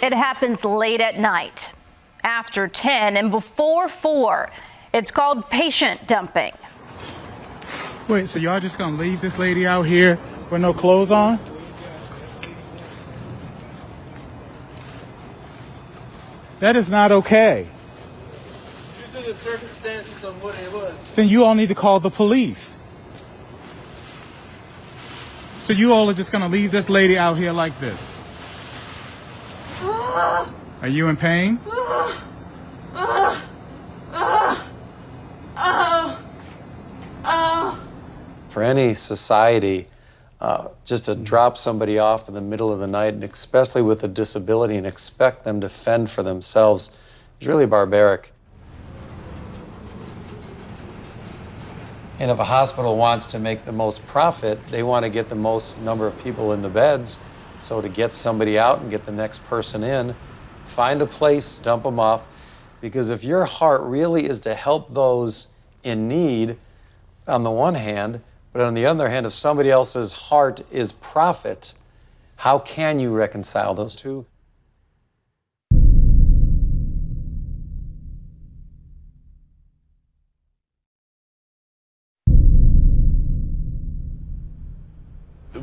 It happens late at night, after 10 and before 4. It's called patient dumping. Wait, so y'all just gonna leave this lady out here with no clothes on? That is not okay. Due to the circumstances of what it was. Then you all need to call the police. So you all are just gonna leave this lady out here like this? Are you in pain? For any society, just to drop somebody off in the middle of the night, and especially with a disability, and expect them to fend for themselves is really barbaric. And if a hospital wants to make the most profit, they want to get the most number of people in the beds. So to get somebody out and get the next person in, find a place, dump them off. Because if your heart really is to help those in need, on the one hand, but on the other hand, if somebody else's heart is profit, how can you reconcile those two?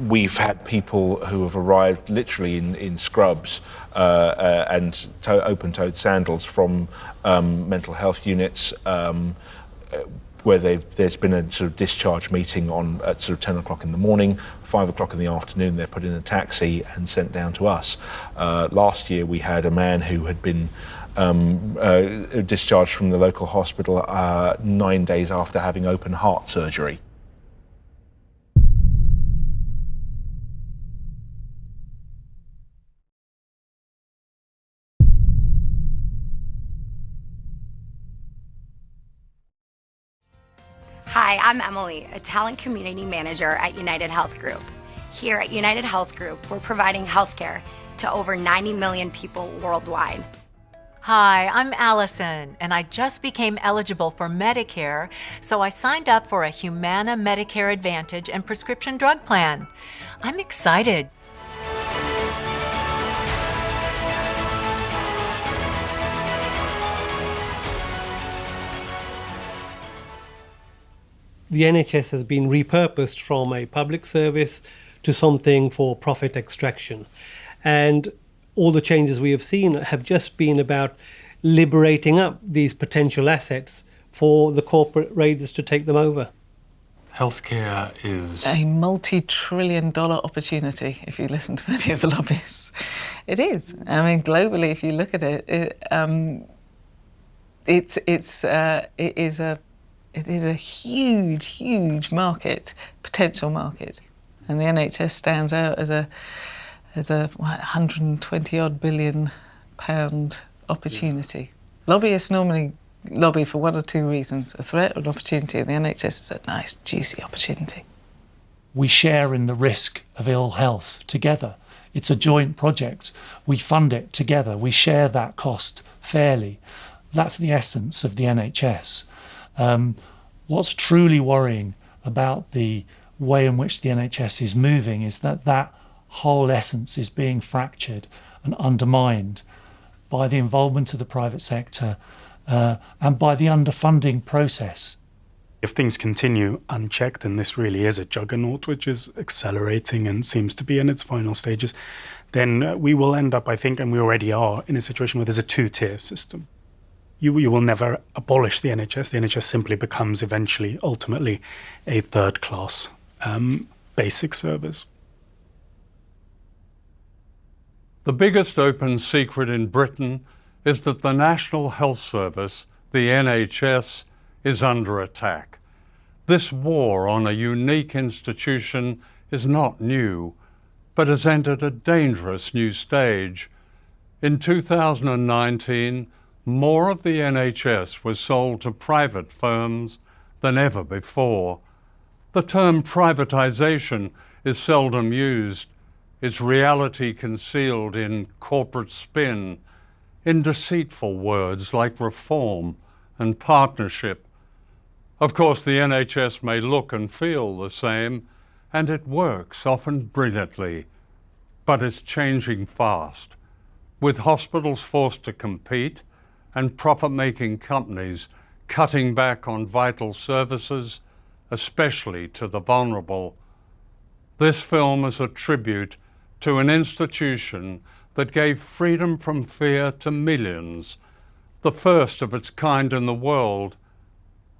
We've had people who have arrived literally in scrubs and open-toed sandals from mental health units where there's been a sort of discharge meeting at sort of 10 o'clock in the morning, 5 o'clock in the afternoon, they're put in a taxi and sent down to us. Last year we had a man who had been discharged from the local hospital 9 days after having open heart surgery. Hi, I'm Emily, a talent community manager at United Health Group. Here at United Health Group, we're providing healthcare to over 90 million people worldwide. Hi, I'm Allison, and I just became eligible for Medicare, so I signed up for a Humana Medicare Advantage and prescription drug plan. I'm excited. The NHS has been repurposed from a public service to something for profit extraction. And all the changes we have seen have just been about liberating up these potential assets for the corporate raiders to take them over. Healthcare is a multi-trillion-dollar opportunity if you listen to any of the lobbyists. It is. I mean, globally, if you look at it, it is a huge, huge market, potential market. And the NHS stands out as a 120-odd billion pound opportunity. Lobbyists normally lobby for one or two reasons, a threat or an opportunity, and the NHS is a nice, juicy opportunity. we share in the risk of ill health together. It's a joint project. We fund it together. We share that cost fairly. That's the essence of the NHS. What's truly worrying about the way in which the NHS is moving is that that whole essence is being fractured and undermined by the involvement of the private sector and by the underfunding process. If things continue unchecked, and this really is a juggernaut which is accelerating and seems to be in its final stages, then we will end up, I think, and we already are, in a situation where there's a two-tier system. You will never abolish the NHS. The NHS simply becomes eventually, ultimately, a third-class basic service. The biggest open secret in Britain is that the National Health Service, the NHS, is under attack. This war on a unique institution is not new, but has entered a dangerous new stage. In 2019, more of the NHS was sold to private firms than ever before. The term privatisation is seldom used, its reality concealed in corporate spin, in deceitful words like reform and partnership. Of course, the NHS may look and feel the same, and it works, often brilliantly, but it's changing fast. with hospitals forced to compete and profit-making companies cutting back on vital services, especially to the vulnerable. This film is a tribute to an institution that gave freedom from fear to millions, the first of its kind in the world,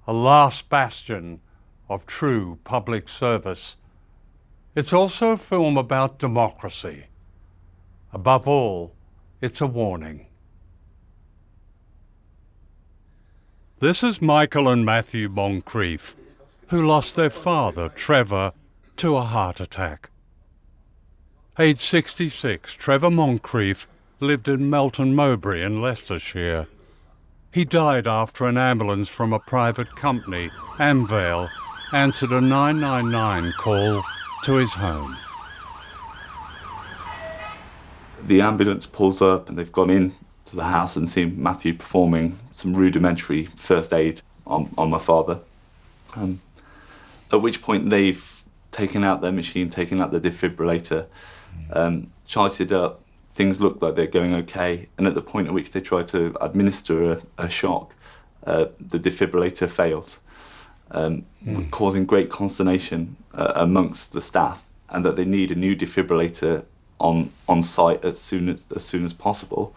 a last bastion of true public service. It's also a film about democracy. Above all, it's a warning. This is Michael and Matthew Moncrief, who lost their father, Trevor, to a heart attack. Aged 66, Trevor Moncrief lived in Melton Mowbray in Leicestershire. He died after an ambulance from a private company, Amvale, answered a 999 call to his home. The ambulance pulls up and they've gone in to the house and seen Matthew performing some rudimentary first aid on my father. At which point they've taken out their machine, taken out the defibrillator, charged it up. Things look like they're going okay, and at the point at which they try to administer a shock, the defibrillator fails, causing great consternation amongst the staff, and that they need a new defibrillator on site as soon as possible.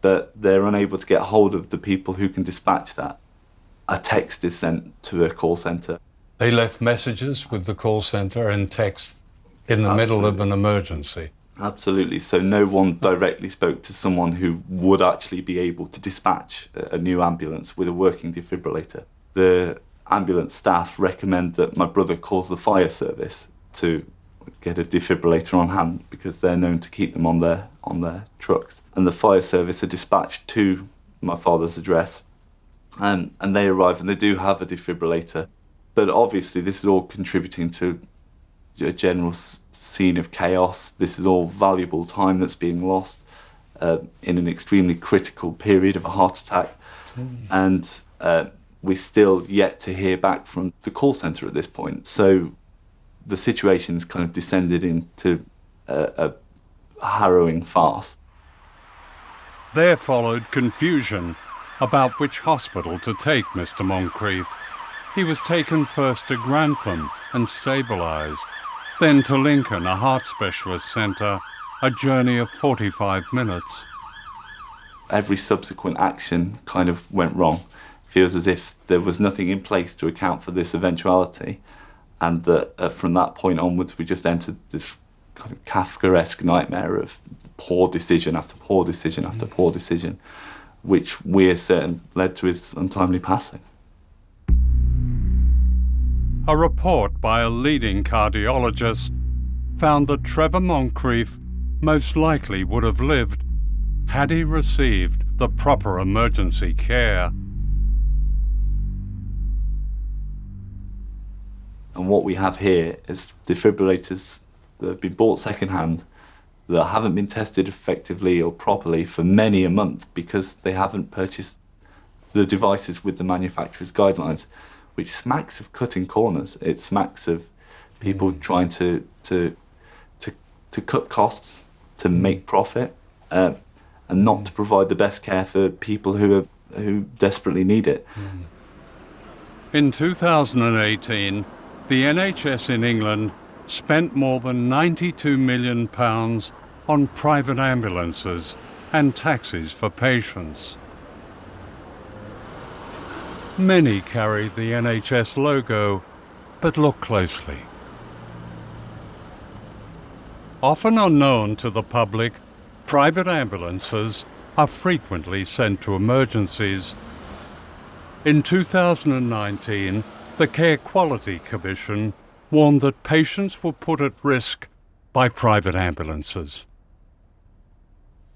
But they're unable to get hold of the people who can dispatch that. A text is sent to the call centre. They left messages with the call centre and text in the middle of an emergency. Absolutely. So no one directly spoke to someone who would actually be able to dispatch a new ambulance with a working defibrillator. The ambulance staff recommend that my brother calls the fire service to get a defibrillator on hand, because they're known to keep them on their trucks. And the fire service are dispatched to my father's address, and they arrive and they do have a defibrillator. But obviously this is all contributing to a general scene of chaos. This is all valuable time that's being lost in an extremely critical period of a heart attack. And we're still yet to hear back from the call centre at this point. So the situation's kind of descended into a harrowing farce. There followed confusion about which hospital to take Mr. Moncrief. He was taken first to Grantham and stabilised, then to Lincoln, a heart specialist centre, a journey of 45 minutes. Every subsequent action kind of went wrong. It feels as if there was nothing in place to account for this eventuality, and that from that point onwards we just entered this kind of Kafkaesque nightmare of poor decision after poor decision after poor decision, which we're certain led to his untimely passing. A report by a leading cardiologist found that Trevor Moncrief most likely would have lived had he received the proper emergency care. And what we have here is defibrillators that have been bought secondhand, that haven't been tested effectively or properly for many a month because they haven't purchased the devices with the manufacturer's guidelines, which smacks of cutting corners. It smacks of people trying to cut costs, to make profit, and not to provide the best care for people who desperately need it. In 2018, the NHS in England spent more than £92 million on private ambulances and taxis for patients. Many carry the NHS logo, but look closely. Often unknown to the public, private ambulances are frequently sent to emergencies. In 2019, the Care Quality Commission warned that patients were put at risk by private ambulances.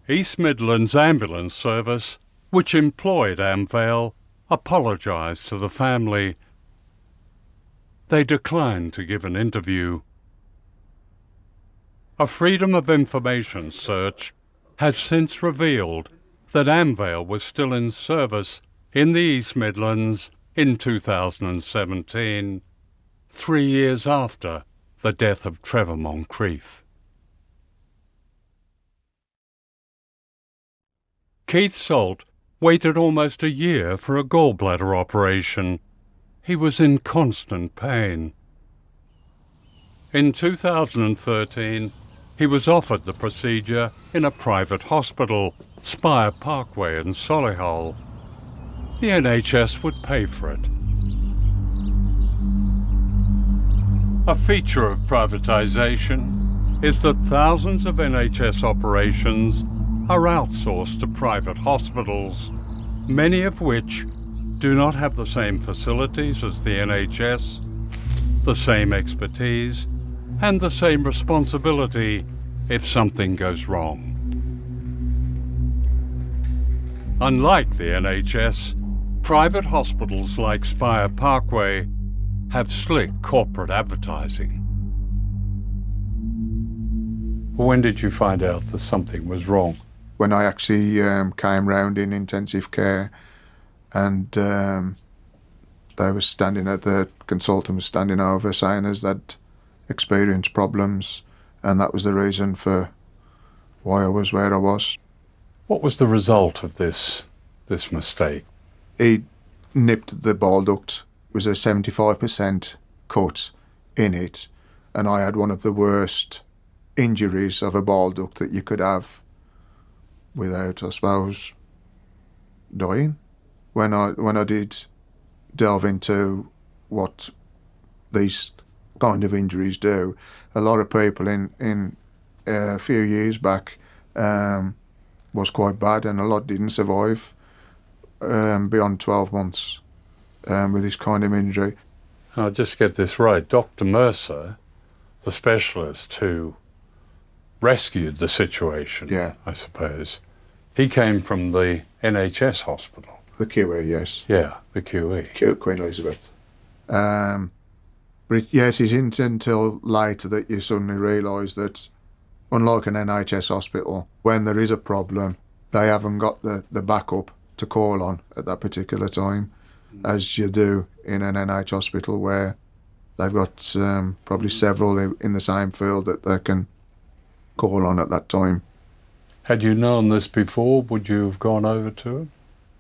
East Midlands Ambulance Service, which employed Amvale, apologised to the family. They declined to give an interview. A Freedom of Information search has since revealed that Amvale was still in service in the East Midlands in 2017, 3 years after the death of Trevor Moncrief. Keith Salt waited almost a year for a gallbladder operation. He was in constant pain. In 2013, he was offered the procedure in a private hospital, Spire Parkway in Solihull. The NHS would pay for it. A feature of privatisation is that thousands of NHS operations are outsourced to private hospitals, many of which do not have the same facilities as the NHS, the same expertise, and the same responsibility if something goes wrong. Unlike the NHS, private hospitals like Spire Parkway have slick corporate advertising. When did you find out that something was wrong? When I actually came round in intensive care, and they were standing at the consultant was standing over saying as they'd experienced problems, and that was the reason for why I was where I was. What was the result of this mistake? He nipped the bile duct. It was a 75% cut in it, and I had one of the worst injuries of a bile duct that you could have without, I suppose, dying. When I did delve into what these kind of injuries do, a lot of people in a few years back was quite bad, and a lot didn't survive beyond 12 months with this kind of injury. I'll just get this right. Dr. Mercer, the specialist who rescued the situation, yeah, I suppose, he came from the NHS hospital. The QE, yes. Yeah, the QE. Queen Elizabeth. But yes, it isn't until later that you suddenly realise that, unlike an NHS hospital, when there is a problem, they haven't got the backup to call on at that particular time, as you do in an NHS hospital where they've got probably several in the same field that they can call on at that time. Had you known this before, would you have gone over to it?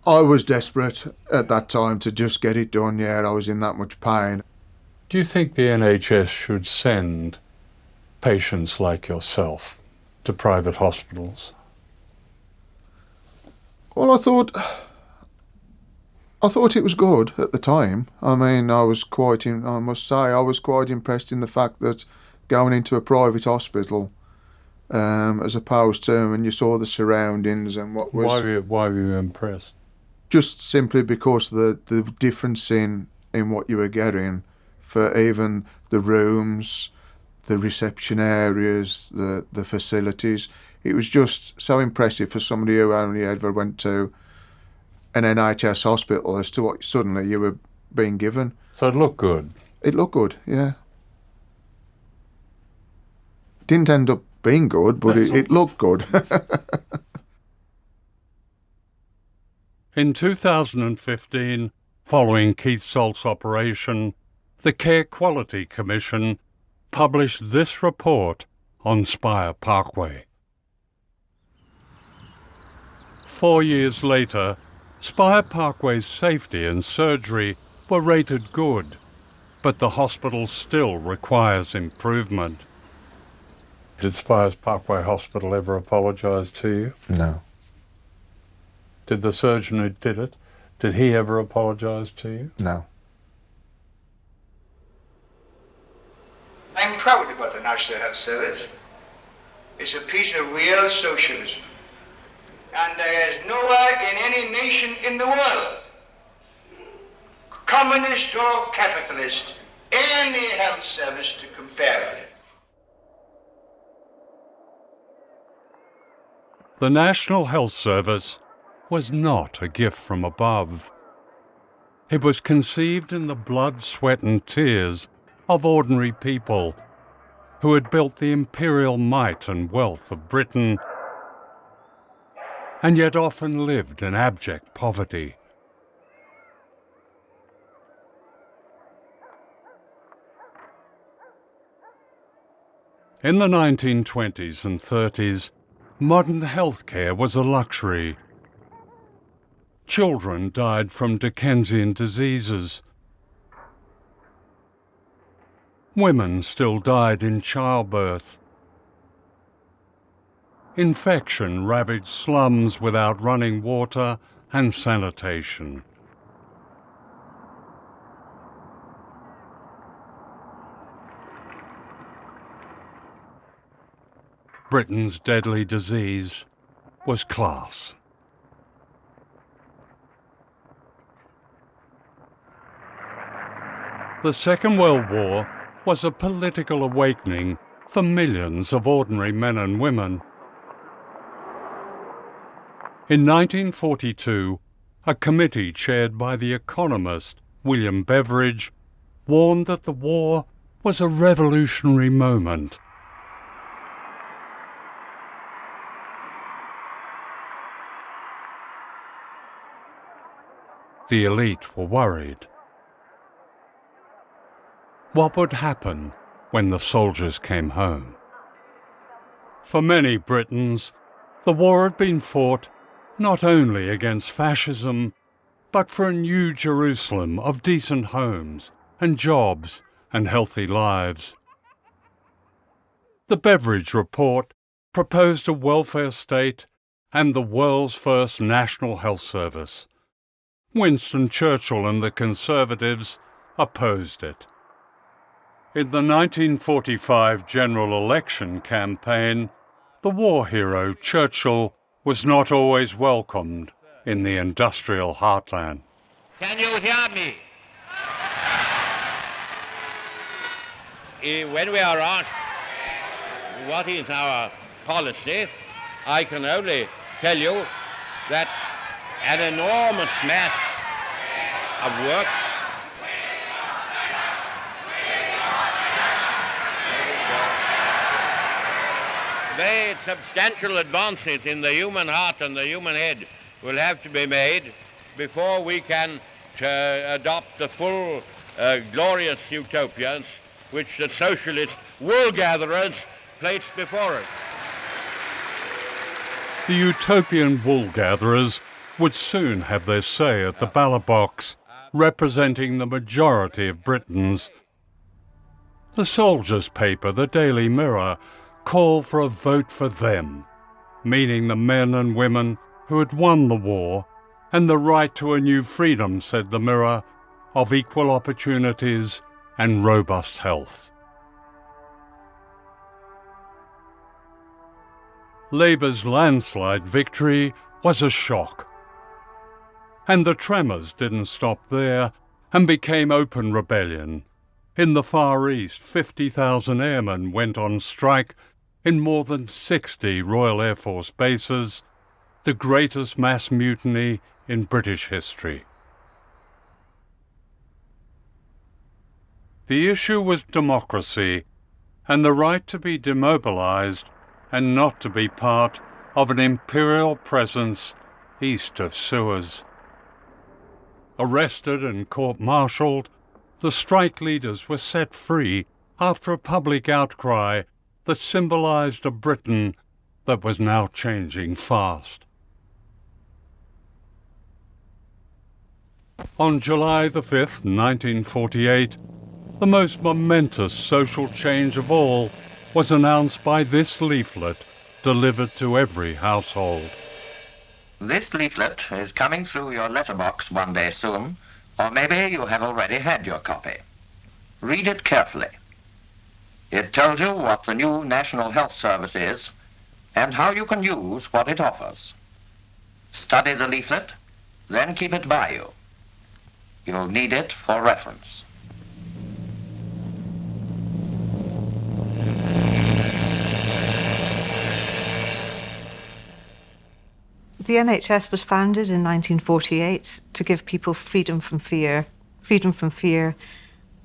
I was desperate at that time to just get it done, yeah, I was in that much pain. Do you think the NHS should send patients like yourself to private hospitals? Well, I thought it was good at the time. I mean, I must say, I was quite impressed in the fact that going into a private hospital, as opposed to when you saw the surroundings and what was... Why were you impressed? Just simply because the difference in what you were getting for even the rooms, the reception areas, the facilities. It was just so impressive for somebody who only ever went to an NHS hospital as to what suddenly you were being given. So it looked good? It looked good, yeah. Didn't end up being good, but it looked good. In 2015, following Keith Salt's operation, the Care Quality Commission published this report on Spire Parkway. 4 years later, Spire Parkway's safety and surgery were rated good, but the hospital still requires improvement. Did Spire Parkway Hospital ever apologise to you? No. Did the surgeon who did it, did he ever apologise to you? No. I'm proud about the National Health Service. It's a piece of real socialism. And there is nowhere in any nation in the world, communist or capitalist, any health service to compare with it. The National Health Service was not a gift from above. It was conceived in the blood, sweat and tears of ordinary people who had built the imperial might and wealth of Britain, and yet often lived in abject poverty. In the 1920s and 30s, modern healthcare was a luxury, Children died from Dickensian diseases. Women still died in childbirth. Infection ravaged slums without running water and sanitation. Britain's deadly disease was class. The Second World War was a political awakening for millions of ordinary men and women. In 1942, a committee chaired by the economist William Beveridge warned that the war was a revolutionary moment. The elite were worried. What would happen when the soldiers came home? For many Britons, the war had been fought not only against fascism, but for a new Jerusalem of decent homes and jobs and healthy lives. The Beveridge Report proposed a welfare state and the world's first national health service. Winston Churchill and the Conservatives opposed it. In the 1945 general election campaign, the war hero Churchill was not always welcomed in the industrial heartland. Can you hear me? When we are asked what is our policy, I can only tell you that an enormous mass of work very substantial advances in the human heart and the human head will have to be made before we can adopt the full glorious utopias which the socialist wool-gatherers placed before us. The utopian wool-gatherers would soon have their say at the ballot box, representing the majority of Britons. The soldiers' paper, the Daily Mirror, called for a vote for them, meaning the men and women who had won the war and the right to a new freedom, said the Mirror, of equal opportunities and robust health. Labour's landslide victory was a shock. And the tremors didn't stop there and became open rebellion. In the Far East, 50,000 airmen went on strike in more than 60 Royal Air Force bases, the greatest mass mutiny in British history. The issue was democracy and the right to be demobilised and not to be part of an imperial presence east of Suez. Arrested and court-martialed, the strike leaders were set free after a public outcry that symbolised a Britain that was now changing fast. On July the 5th, 1948, the most momentous social change of all was announced by this leaflet delivered to every household. This leaflet is coming through your letterbox one day soon, or maybe you have already had your copy. Read it carefully. It tells you what the new National Health Service is and how you can use what it offers. Study the leaflet, then keep it by you. You'll need it for reference. The NHS was founded in 1948 to give people freedom from fear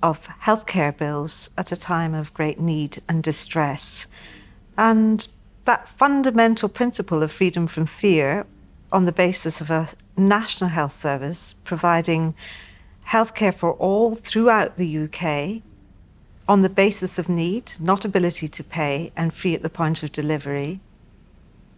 of healthcare bills at a time of great need and distress. And that fundamental principle of freedom from fear, on the basis of a national health service providing healthcare for all throughout the UK, on the basis of need, not ability to pay, and free at the point of delivery,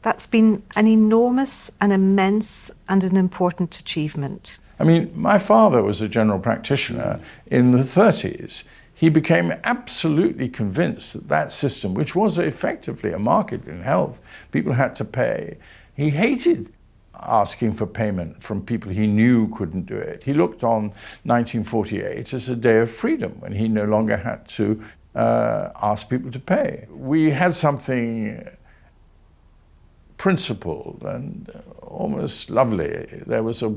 That's been an enormous, an immense, and an important achievement. I mean, my father was a general practitioner in the 30s. He became absolutely convinced that that system, which was effectively a market in health, people had to pay. He hated asking for payment from people he knew couldn't do it. He looked on 1948 as a day of freedom when he no longer had to ask people to pay. We had something principled and almost lovely. There was a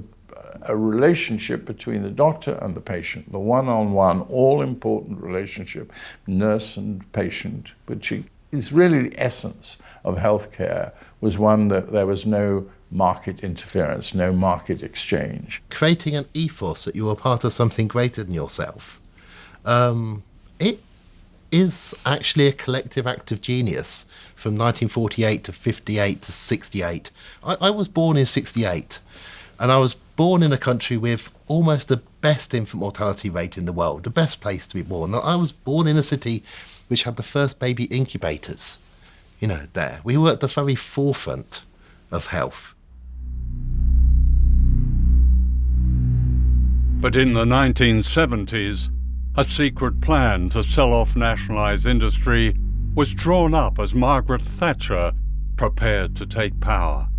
relationship between the doctor and the patient, the one-on-one, all-important relationship, nurse and patient, which is really the essence of healthcare, was one that there was no market interference, no market exchange. Creating an ethos that you were part of something greater than yourself. It is actually a collective act of genius from 1948 to 58 to 68. I was born in 68, and I was born in a country with almost the best infant mortality rate in the world, the best place to be born. I was born in a city which had the first baby incubators, there. We were at the very forefront of health. But in the 1970s, a secret plan to sell off nationalised industry was drawn up as Margaret Thatcher prepared to take power.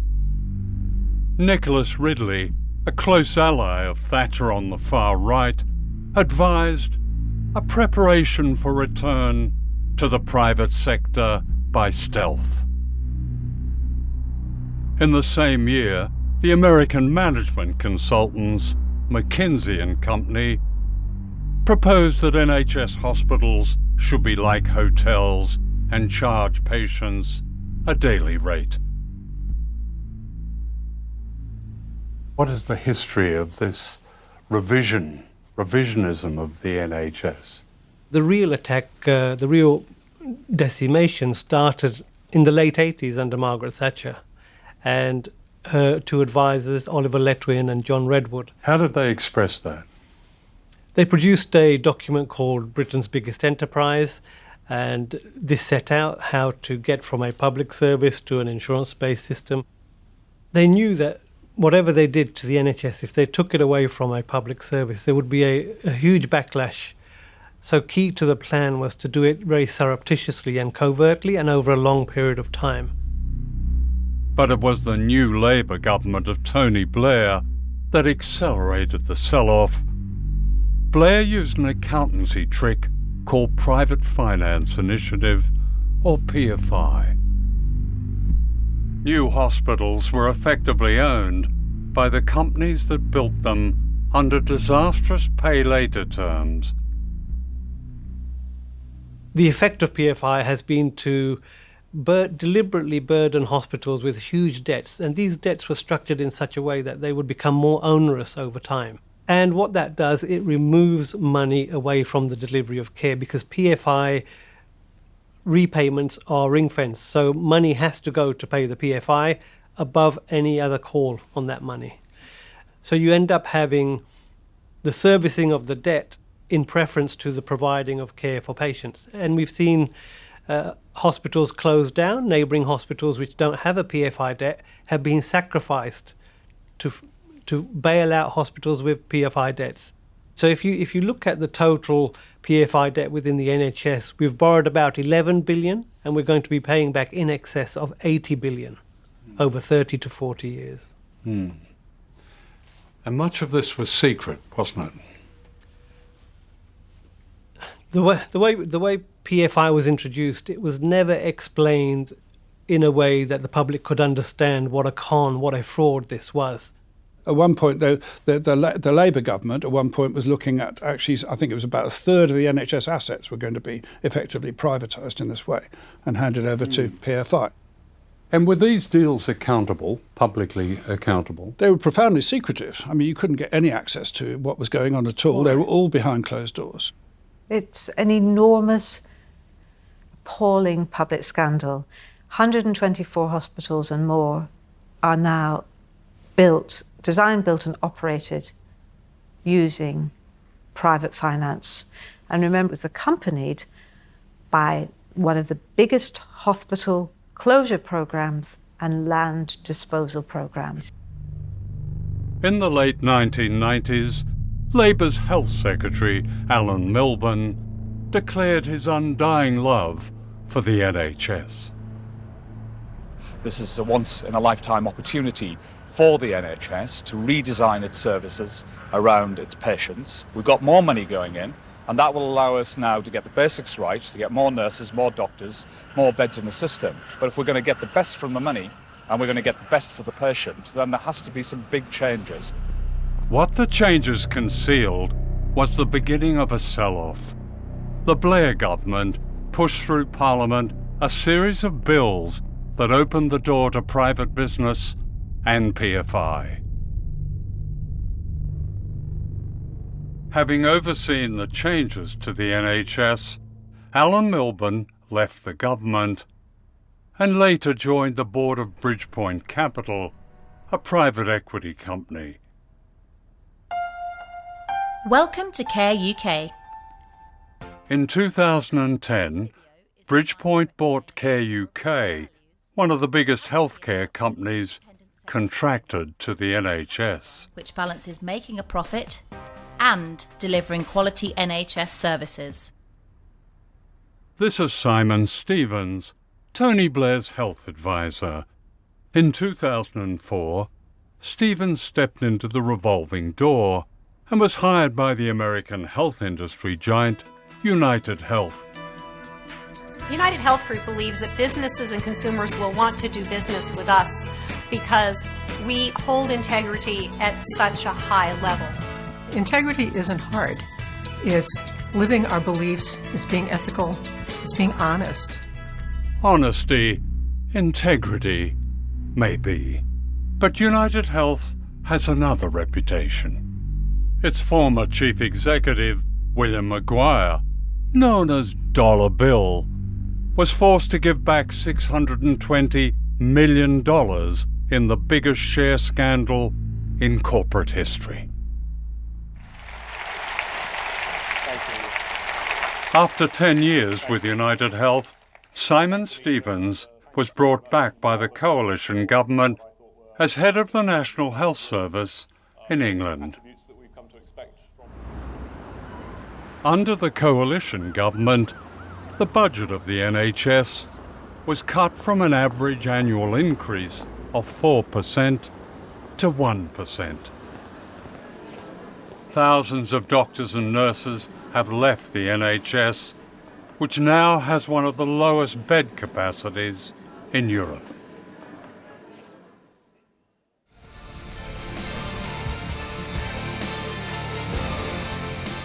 Nicholas Ridley, a close ally of Thatcher on the far right, advised a preparation for return to the private sector by stealth. In the same year, the American management consultants McKinsey and Company proposed that NHS hospitals should be like hotels and charge patients a daily rate. What is the history of this revisionism of the NHS? The real attack, the real decimation started in the late 80s under Margaret Thatcher, and her two advisors, Oliver Letwin and John Redwood. How did they express that? They produced a document called Britain's Biggest Enterprise, and this set out how to get from a public service to an insurance-based system. They knew that whatever they did to the NHS, if they took it away from a public service, there would be a huge backlash. So key to the plan was to do it very surreptitiously and covertly and over a long period of time. But it was the new Labour government of Tony Blair that accelerated the sell-off. Blair used an accountancy trick called Private Finance Initiative, or PFI. New hospitals were effectively owned by the companies that built them under disastrous pay-later terms. The effect of PFI has been to deliberately burden hospitals with huge debts, and these debts were structured in such a way that they would become more onerous over time. And what that does, it removes money away from the delivery of care, because PFI repayments are ring-fenced, so money has to go to pay the PFI above any other call on that money. So you end up having the servicing of the debt in preference to the providing of care for patients. And we've seen hospitals close down. Neighbouring hospitals which don't have a PFI debt have been sacrificed to bail out hospitals with PFI debts. So if you look at the total PFI debt within the NHS, we've borrowed about 11 billion and we're going to be paying back in excess of 80 billion over 30 to 40 years. And much of this was secret, wasn't it? The way PFI was introduced, it was never explained in a way that the public could understand what a con, what a fraud this was. At one point, though, the Labour government at one point was looking at, actually, I think it was about a third of the NHS assets were going to be effectively privatised in this way and handed over to PFI. And were these deals accountable, publicly accountable? They were profoundly secretive. I mean, you couldn't get any access to what was going on at all. They were all behind closed doors. It's an enormous, appalling public scandal. 124 hospitals and more are now designed, built and operated using private finance. And remember, it was accompanied by one of the biggest hospital closure programs and land disposal programmes. In the late 1990s, Labour's Health Secretary, Alan Milburn, declared his undying love for the NHS. This is a once-in-a-lifetime opportunity for the NHS to redesign its services around its patients. We've got more money going in, and that will allow us now to get the basics right, to get more nurses, more doctors, more beds in the system. But if we're going to get the best from the money, and we're going to get the best for the patient, then there has to be some big changes. What the changes concealed was the beginning of a sell-off. The Blair government pushed through Parliament a series of bills that opened the door to private business and PFI. Having overseen the changes to the NHS, Alan Milburn left the government and later joined the board of Bridgepoint Capital, a private equity company. Welcome to Care UK. In 2010, Bridgepoint bought Care UK, one of the biggest healthcare companies contracted to the NHS. Which balances making a profit and delivering quality NHS services. This is Simon Stevens, Tony Blair's health advisor. In 2004, Stevens stepped into the revolving door and was hired by the American health industry giant United Health. United Health Group believes that businesses and consumers will want to do business with us because we hold integrity at such a high level. Integrity isn't hard. It's living our beliefs, it's being ethical, it's being honest. Honesty, integrity, maybe. But United Health has another reputation. Its former chief executive, William Maguire, known as Dollar Bill, was forced to give back $620 million in the biggest share scandal in corporate history. After 10 years with United Health, Simon Stevens was brought back by the coalition government as head of the National Health Service in England. Under the coalition government, the budget of the NHS was cut from an average annual increase of 4% to 1%. Thousands of doctors and nurses have left the NHS, which now has one of the lowest bed capacities in Europe.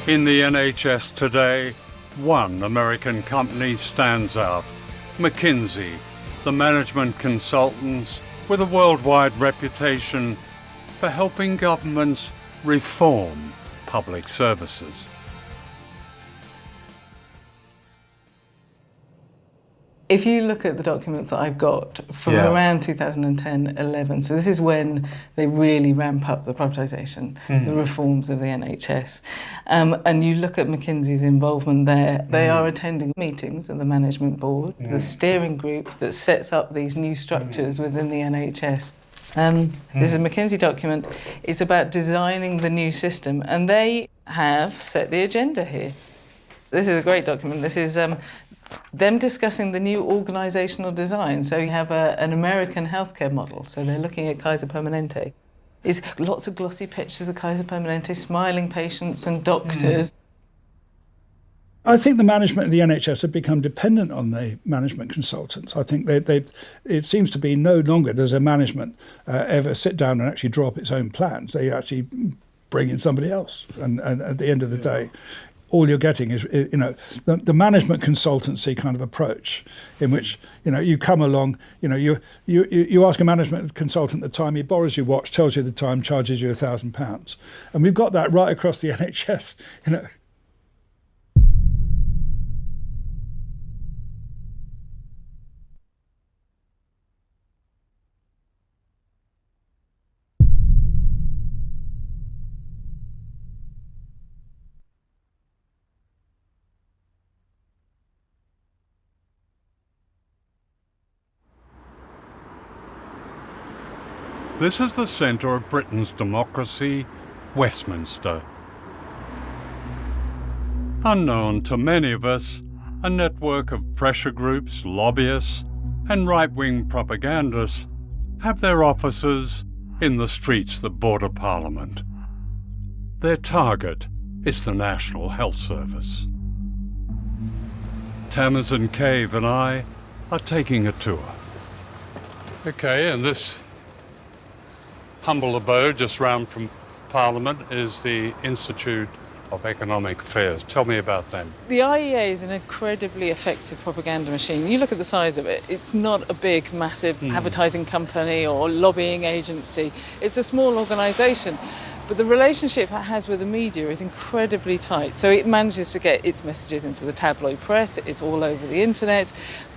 In the NHS today, one American company stands out, McKinsey, the management consultants with a worldwide reputation for helping governments reform public services. If you look at the documents that I've got from around 2010-11, so this is when they really ramp up the privatisation, the reforms of the NHS, and you look at McKinsey's involvement there, they are attending meetings of the management board, the steering group that sets up these new structures within the NHS. This is a McKinsey document. It's about designing the new system, and they have set the agenda here. This is a great document. This is them discussing the new organisational design. So you have an American healthcare model. So they're looking at Kaiser Permanente. It's lots of glossy pictures of Kaiser Permanente, smiling patients and doctors. I think the management of the NHS have become dependent on the management consultants. I think it seems to be no longer does a management ever sit down and actually draw up its own plans. They actually bring in somebody else. And at the end of the day, all you're getting is, the management consultancy kind of approach, in which, you come along, you ask a management consultant the time, he borrows your watch, tells you the time, charges you £1,000, and we've got that right across the NHS, This is the centre of Britain's democracy, Westminster. Unknown to many of us, a network of pressure groups, lobbyists, and right-wing propagandists have their offices in the streets that border Parliament. Their target is the National Health Service. Tamsin Cave and I are taking a tour. Okay, and this humble abode just round from Parliament is the Institute of Economic Affairs. Tell me about them. The IEA is an incredibly effective propaganda machine. You look at the size of it, it's not a big, massive advertising company or lobbying agency. It's a small organisation. But the relationship it has with the media is incredibly tight. So it manages to get its messages into the tabloid press, it's all over the internet,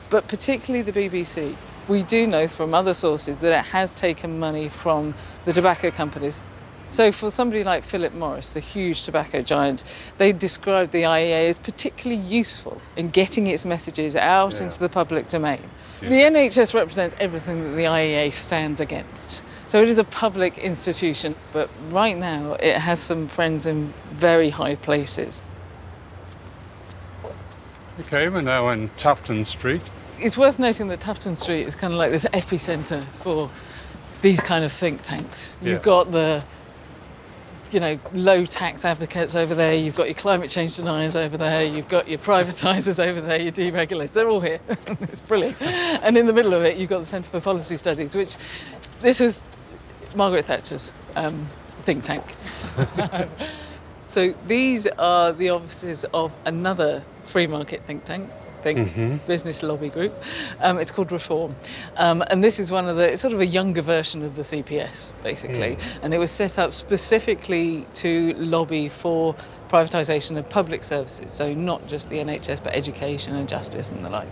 but particularly the BBC. We do know from other sources that it has taken money from the tobacco companies. So for somebody like Philip Morris, the huge tobacco giant, they described the IEA as particularly useful in getting its messages out into the public domain. The NHS represents everything that the IEA stands against. So it is a public institution, but right now it has some friends in very high places. Okay, we're now in Tufton Street. It's worth noting that Tufton Street is kind of like this epicentre for these kind of think tanks. You've got the low tax advocates over there, you've got your climate change deniers over there, you've got your privatisers over there, your deregulators, they're all here. It's brilliant. And in the middle of it, you've got the Centre for Policy Studies, which this was Margaret Thatcher's think tank. So these are the offices of another free market think tank, business lobby group. It's called Reform. And this is it's sort of a younger version of the CPS, basically. And it was set up specifically to lobby for privatisation of public services, so not just the NHS, but education and justice and the like.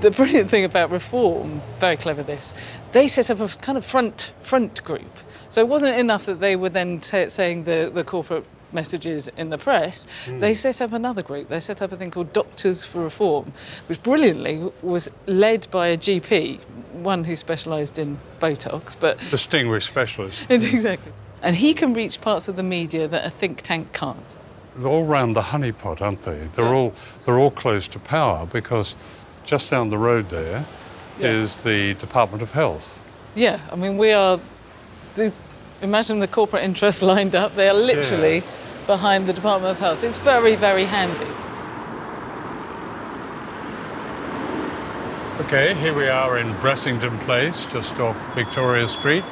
The brilliant thing about Reform, very clever this, they set up a kind of front group. So it wasn't enough that they were then saying the corporate messages in the press. They set up another group. They set up a thing called Doctors for Reform, which brilliantly was led by a GP, one who specialised in Botox, but distinguished specialist. Exactly. And he can reach parts of the media that a think tank can't. They're all round the honeypot, aren't they? They're all close to power, because just down the road there is the Department of Health. Yeah, I mean, imagine the corporate interests lined up. They are literally behind the Department of Health. It's very, very handy. Okay, here we are in Bressington Place, just off Victoria Street.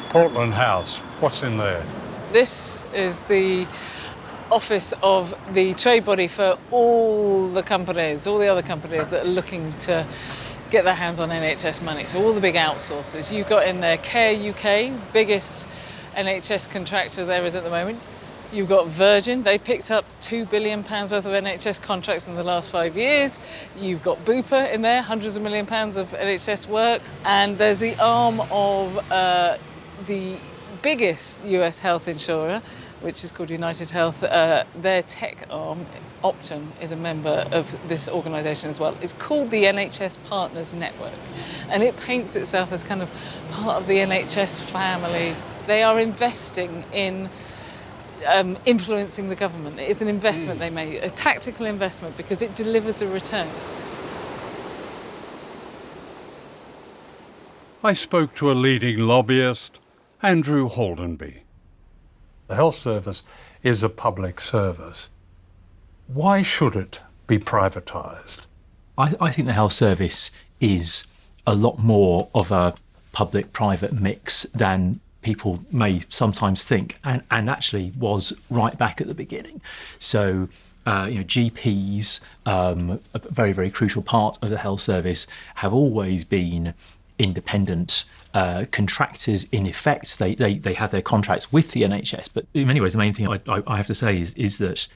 Portland House, what's in there? This is the office of the trade body for all the other companies that are looking to get their hands on NHS money. So all the big outsourcers. You've got in there Care UK, biggest NHS contractor there is at the moment. You've got Virgin, they picked up £2 billion worth of NHS contracts in the last 5 years. You've got Bupa in there, hundreds of £1 million of NHS work. And there's the arm of the biggest US health insurer, which is called United Health. Their tech arm, Optum, is a member of this organisation as well. It's called the NHS Partners Network, and it paints itself as kind of part of the NHS family. They are investing in influencing the government. It's an investment they made, a tactical investment, because it delivers a return. I spoke to a leading lobbyist, Andrew Haldenby. The health service is a public service. Why should it be privatised? I think the health service is a lot more of a public-private mix than people may sometimes think, and actually was right back at the beginning. So, GPs, a very, very crucial part of the health service, have always been independent contractors in effect. They have their contracts with the NHS, but in many ways the main thing I have to say is that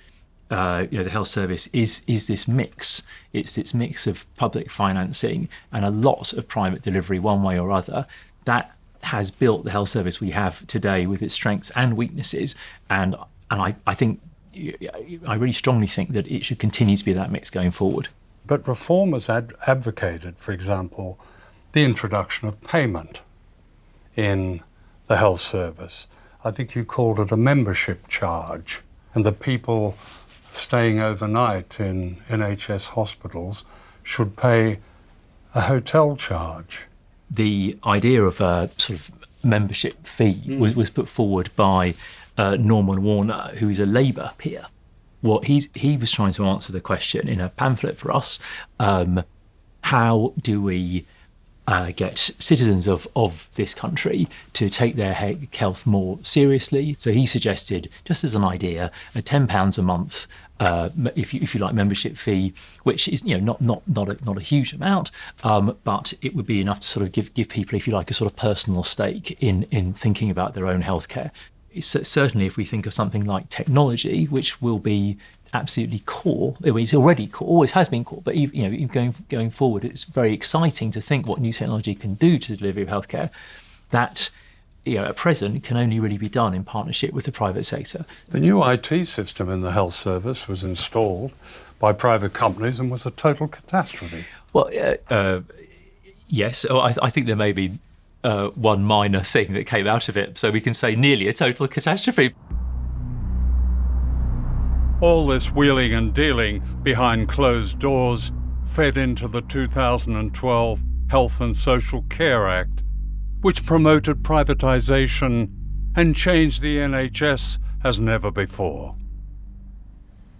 the health service is this mix. It's this mix of public financing and a lot of private delivery one way or other that has built the health service we have today with its strengths and weaknesses, and I think I really strongly think that it should continue to be that mix going forward. But Reform has advocated, for example, the introduction of payment in the health service. I think you called it a membership charge, and the people staying overnight in NHS hospitals should pay a hotel charge. The idea of a sort of membership fee was put forward by Norman Warner, who is a Labour peer. What he was trying to answer the question in a pamphlet for us, how do we get citizens of this country to take their health more seriously? So he suggested, just as an idea, a £10 a month, if you like, membership fee, which is not a huge amount, but it would be enough to sort of give people, if you like, a sort of personal stake in thinking about their own healthcare. Certainly, if we think of something like technology, which will be absolutely core, it's already core, always has been core, but even going forward, it's very exciting to think what new technology can do to the delivery of healthcare. That at present can only really be done in partnership with the private sector. The new IT system in the health service was installed by private companies and was a total catastrophe. Well, yes, I think there may be one minor thing that came out of it, so we can say nearly a total catastrophe. All this wheeling and dealing behind closed doors fed into the 2012 Health and Social Care Act, which promoted privatisation and changed the NHS as never before.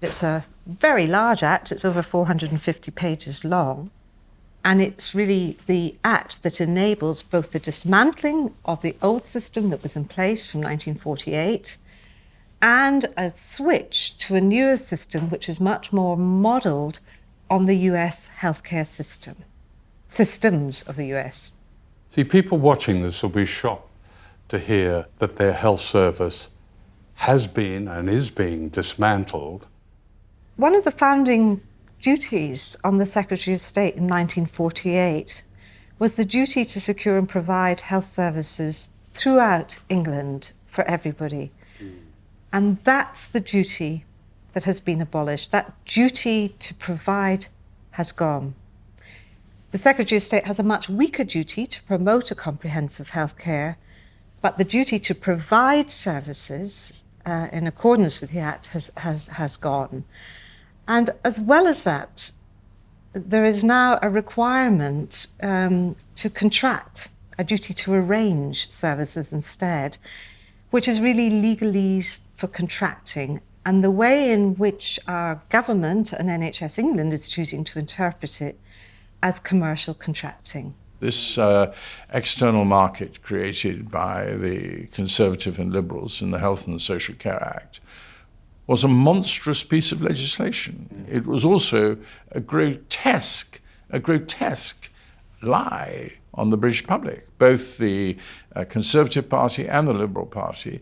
It's a very large act. It's over 450 pages long. And it's really the act that enables both the dismantling of the old system that was in place from 1948 and a switch to a newer system which is much more modelled on the US healthcare systems of the US. See, people watching this will be shocked to hear that their health service has been and is being dismantled. One of the founding duties on the Secretary of State in 1948 was the duty to secure and provide health services throughout England for everybody. And that's the duty that has been abolished. That duty to provide has gone. The Secretary of State has a much weaker duty to promote a comprehensive health care, but the duty to provide services in accordance with the Act has gone. And as well as that, there is now a requirement to contract, a duty to arrange services instead, which is really legalese for contracting. And the way in which our government and NHS England is choosing to interpret it as commercial contracting. This external market created by the Conservative and Liberals in the Health and Social Care Act was a monstrous piece of legislation. It was also a grotesque lie on the British public. Both the Conservative Party and the Liberal Party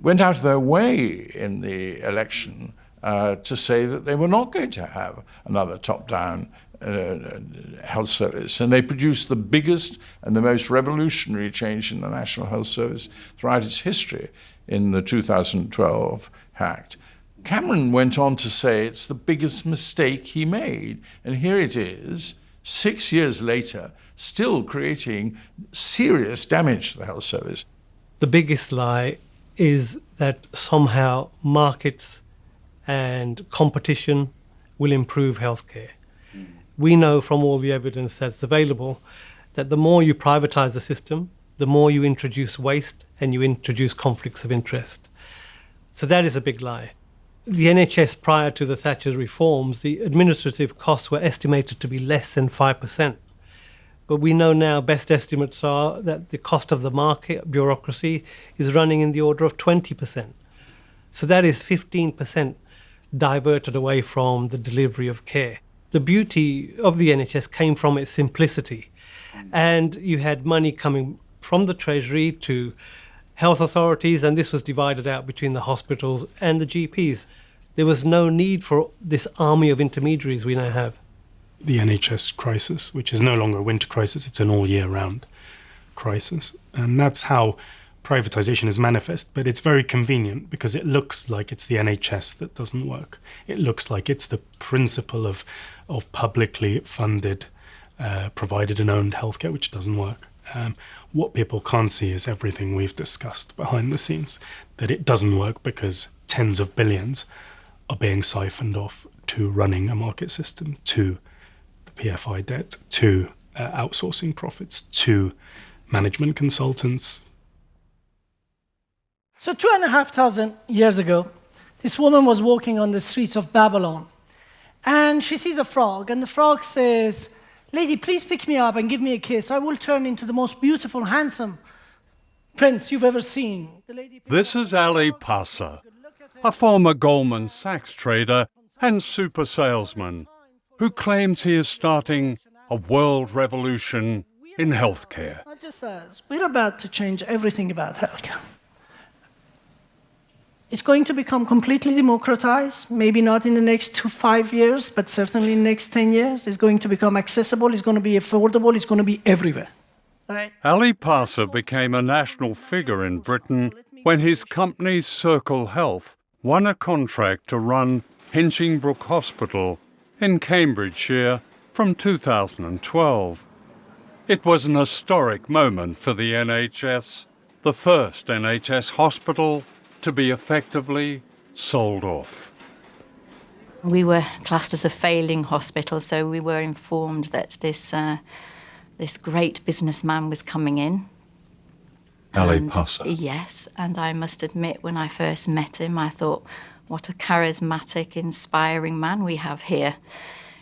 went out of their way in the election to say that they were not going to have another top-down health service. And they produced the biggest and the most revolutionary change in the National Health Service throughout its history in the 2012 Act. Cameron went on to say it's the biggest mistake he made. And here it is, 6 years later, still creating serious damage to the health service. The biggest lie is that somehow markets and competition will improve healthcare. We know from all the evidence that's available that the more you privatise the system, the more you introduce waste and you introduce conflicts of interest. So that is a big lie. The NHS prior to the Thatcher reforms, the administrative costs were estimated to be less than 5%. But we know now best estimates are that the cost of the market bureaucracy is running in the order of 20%. So that is 15% diverted away from the delivery of care. The beauty of the NHS came from its simplicity. And you had money coming from the Treasury to health authorities, and this was divided out between the hospitals and the GPs. There was no need for this army of intermediaries we now have. The NHS crisis, which is no longer a winter crisis, it's an all year round crisis. And that's how privatisation is manifest. But it's very convenient because it looks like it's the NHS that doesn't work. It looks like it's the principle of publicly funded, provided and owned healthcare, which doesn't work. What people can't see is everything we've discussed behind the scenes, that it doesn't work because tens of billions are being siphoned off to running a market system, to the PFI debt, to outsourcing profits, to management consultants. So 2,500 years ago, this woman was walking on the streets of Babylon, and she sees a frog, and the frog says, "Lady, please pick me up and give me a kiss. I will turn into the most beautiful, handsome prince you've ever seen." This is Ali Passer, a former Goldman Sachs trader and super salesman who claims he is starting a world revolution in healthcare. Not just us. We're about to change everything about healthcare. It's going to become completely democratized, maybe not in the next 5 years, but certainly in the next 10 years. It's going to become accessible, it's going to be affordable, it's going to be everywhere. Right? Ali Passer became a national figure in Britain when his company Circle Health won a contract to run Hinchingbrook Hospital in Cambridgeshire from 2012. It was an historic moment for the NHS, the first NHS hospital to be effectively sold off. We were classed as a failing hospital, so we were informed that this great businessman was coming in. Ali Passer. Yes, and I must admit, when I first met him, I thought, what a charismatic, inspiring man we have here.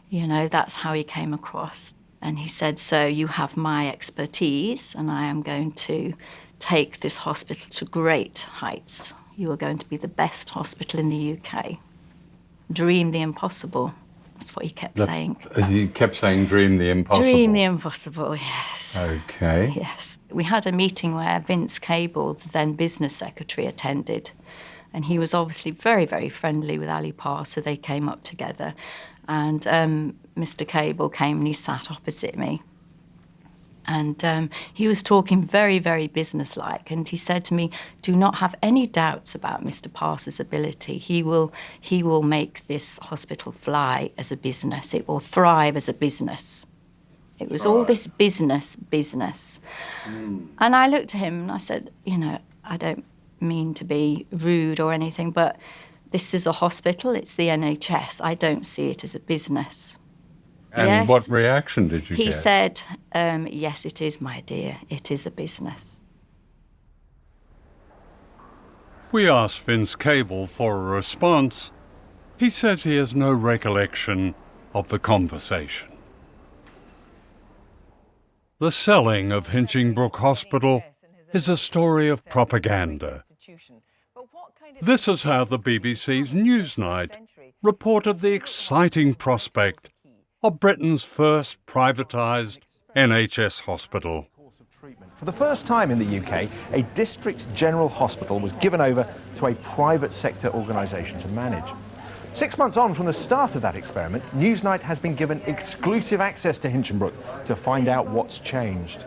You know, that's how he came across. And he said, "So you have my expertise, and I am going to take this hospital to great heights. You are going to be the best hospital in the UK. Dream the impossible." That's what he kept saying. He kept saying, "Dream the impossible." Dream the impossible, yes. Okay. Yes. We had a meeting where Vince Cable, the then business secretary, attended. And he was obviously very, very friendly with Ali Passer. They came up together. And Mr. Cable came and he sat opposite me. And he was talking very, very businesslike. And he said to me, "Do not have any doubts about Mr. Passer's ability. He will make this hospital fly as a business. It will thrive as a business." It was all this business. And I looked at him and I said, "You know, I don't mean to be rude or anything, but this is a hospital. It's the NHS. I don't see it as a business." And yes. What reaction did you get? He said, "Yes, it is, my dear. It is a business." We asked Vince Cable for a response. He says he has no recollection of the conversation. The selling of Hinchingbrook Hospital is a story of propaganda. This is how the BBC's Newsnight reported the exciting prospect of Britain's first privatised NHS hospital. For the first time in the UK, a district general hospital was given over to a private sector organisation to manage. 6 months on from the start of that experiment, Newsnight has been given exclusive access to Hinchingbrook to find out what's changed.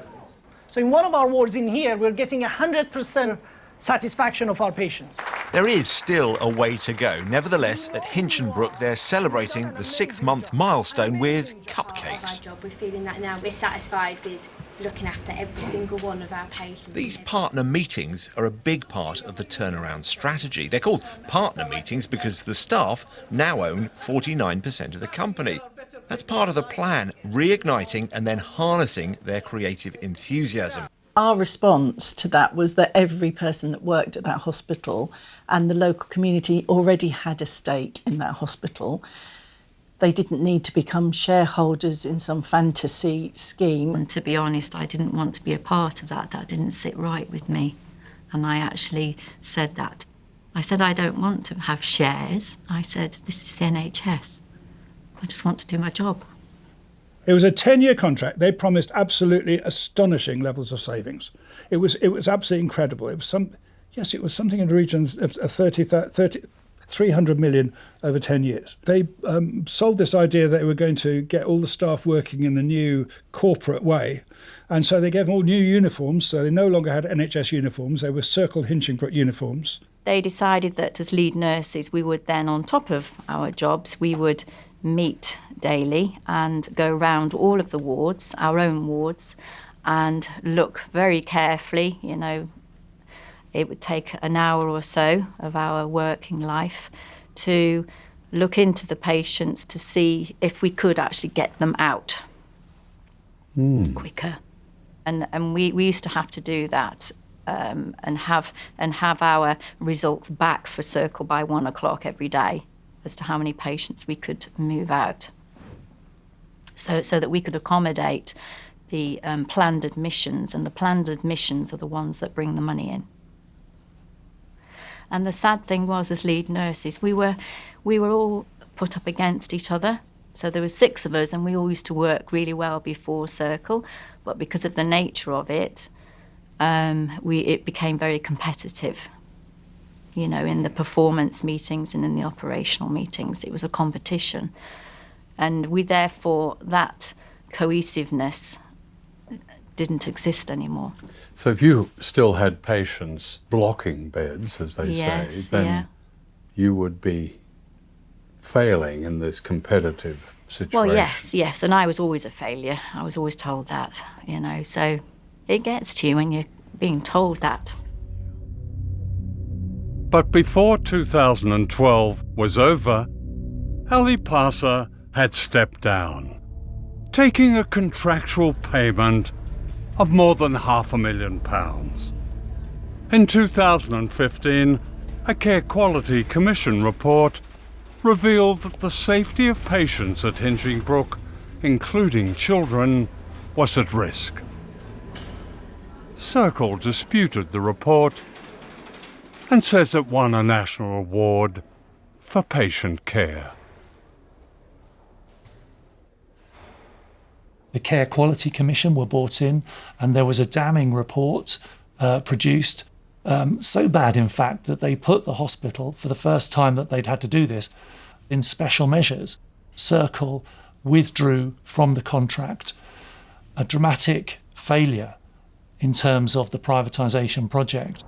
So in one of our wards in here, we're getting 100% satisfaction of our patients. There is still a way to go. Nevertheless, at Hinchingbrook, they're celebrating the 6th-month milestone with cupcakes. We're feeling that now. We're satisfied with looking after every single one of our patients. These partner meetings are a big part of the turnaround strategy. They're called partner meetings because the staff now own 49% of the company. That's part of the plan, reigniting and then harnessing their creative enthusiasm. Our response to that was that every person that worked at that hospital and the local community already had a stake in that hospital. They didn't need to become shareholders in some fantasy scheme. And to be honest, I didn't want to be a part of that. That didn't sit right with me. And I actually said that. I said, I don't want to have shares. I said, this is the NHS. I just want to do my job. It was a 10-year contract. They promised absolutely astonishing levels of savings. It was absolutely incredible. It was something in the region of 300 million over 10 years. They sold this idea that they were going to get all the staff working in the new corporate way. And so they gave them all new uniforms. So they no longer had NHS uniforms. They were Circle Hinchingbrook uniforms. They decided that as lead nurses, we would then, on top of our jobs, we would meet daily and go around all of the wards, our own wards, and look very carefully. You know, it would take an hour or so of our working life to look into the patients to see if we could actually get them out quicker. And we used to have to do that and have our results back for Circle by 1 o'clock every day as to how many patients we could move out. So that we could accommodate the planned admissions, and the planned admissions are the ones that bring the money in. And the sad thing was, as lead nurses, we were all put up against each other. So there were 6 of us, and we all used to work really well before Circle, but because of the nature of it, it became very competitive. You know, in the performance meetings and in the operational meetings, it was a competition. And therefore, that cohesiveness didn't exist anymore. So if you still had patients blocking beds, as they say, then you would be failing in this competitive situation. Well, yes, and I was always a failure. I was always told that, you know, so it gets to you when you're being told that. But before 2012 was over, Ali Parsa had stepped down, taking a contractual payment of more than £500,000. In 2015, a Care Quality Commission report revealed that the safety of patients at Hinchingbrook, including children, was at risk. Circle disputed the report and says it won a national award for patient care. The Care Quality Commission were brought in, and there was a damning report produced, so bad in fact that they put the hospital, for the first time that they'd had to do this, in special measures. Circle withdrew from the contract, a dramatic failure in terms of the privatisation project.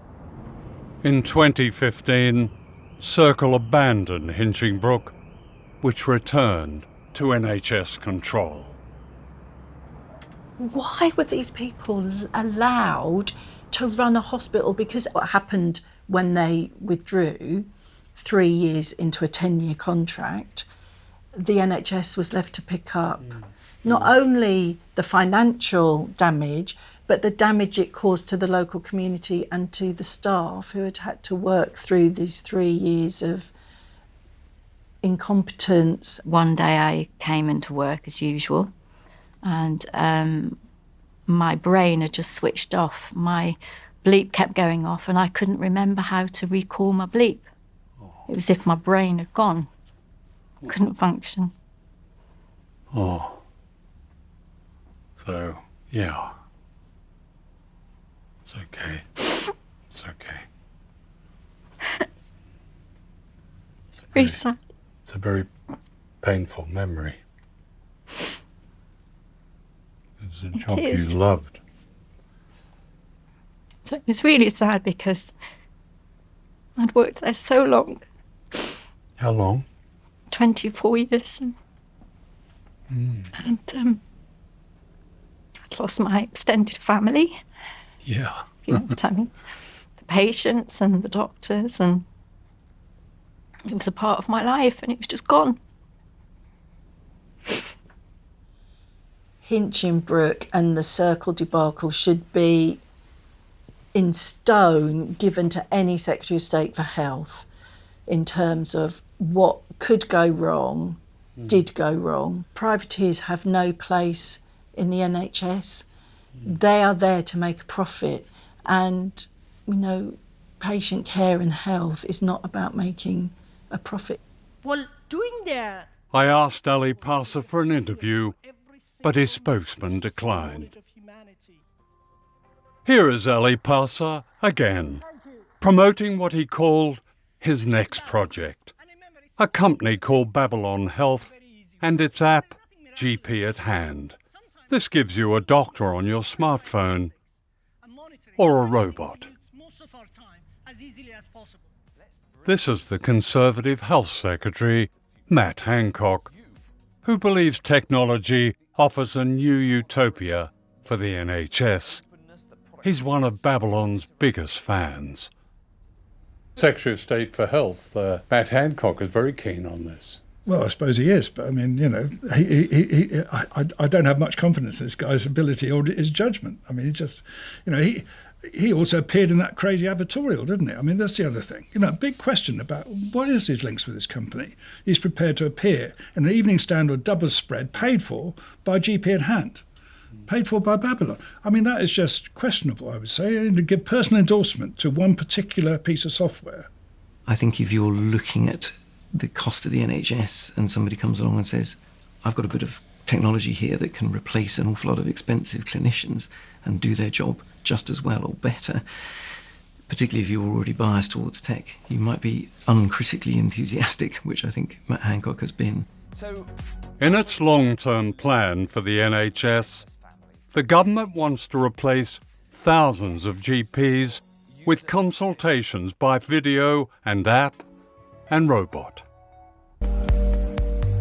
In 2015, Circle abandoned Hinchingbrook, which returned to NHS control. Why were these people allowed to run a hospital? Because what happened when they withdrew 3 years into a 10-year contract, the NHS was left to pick up not only the financial damage, but the damage it caused to the local community and to the staff who had to work through these 3 years of incompetence. One day I came into work as usual, and my brain had just switched off. My bleep kept going off, and I couldn't remember how to recall my bleep. It was as if my brain had gone. Couldn't function. Oh. So, yeah. It's okay. It's okay. It's very sad. It's a very painful memory. It's a job you loved. So it was really sad because I'd worked there so long. How long? 24 years. And I'd lost my extended family. Yeah. You know what I mean? The patients and the doctors, and it was a part of my life, and it was just gone. Hinchingbrook and the Circle debacle should be in stone given to any Secretary of State for Health in terms of what could go wrong, did go wrong. Privateers have no place in the NHS. They are there to make a profit, and, you know, patient care and health is not about making a profit. Well, doing that... I asked Ali Parsa for an interview, but his spokesman declined. Here is Ali Parsa again, promoting what he called his next project, a company called Babylon Health and its app, GP at Hand. This gives you a doctor on your smartphone or a robot. This is the Conservative Health Secretary, Matt Hancock, who believes technology offers a new utopia for the NHS. He's one of Babylon's biggest fans. Secretary of State for Health, Matt Hancock, is very keen on this. Well, I suppose he is, but I mean, you know, I don't have much confidence in this guy's ability or his judgment. I mean, he just, you know, he also appeared in that crazy advertorial, didn't he? I mean, that's the other thing. You know, a big question about what is his links with this company. He's prepared to appear in an Evening Standard double spread paid for by GP in hand, paid for by Babylon. I mean, that is just questionable, I would say, and to give personal endorsement to one particular piece of software. I think if you're looking at the cost of the NHS and somebody comes along and says, I've got a bit of technology here that can replace an awful lot of expensive clinicians and do their job just as well or better, particularly if you're already biased towards tech, you might be uncritically enthusiastic, which I think Matt Hancock has been. In its long-term plan for the NHS, the government wants to replace thousands of GPs with consultations by video and app and robot.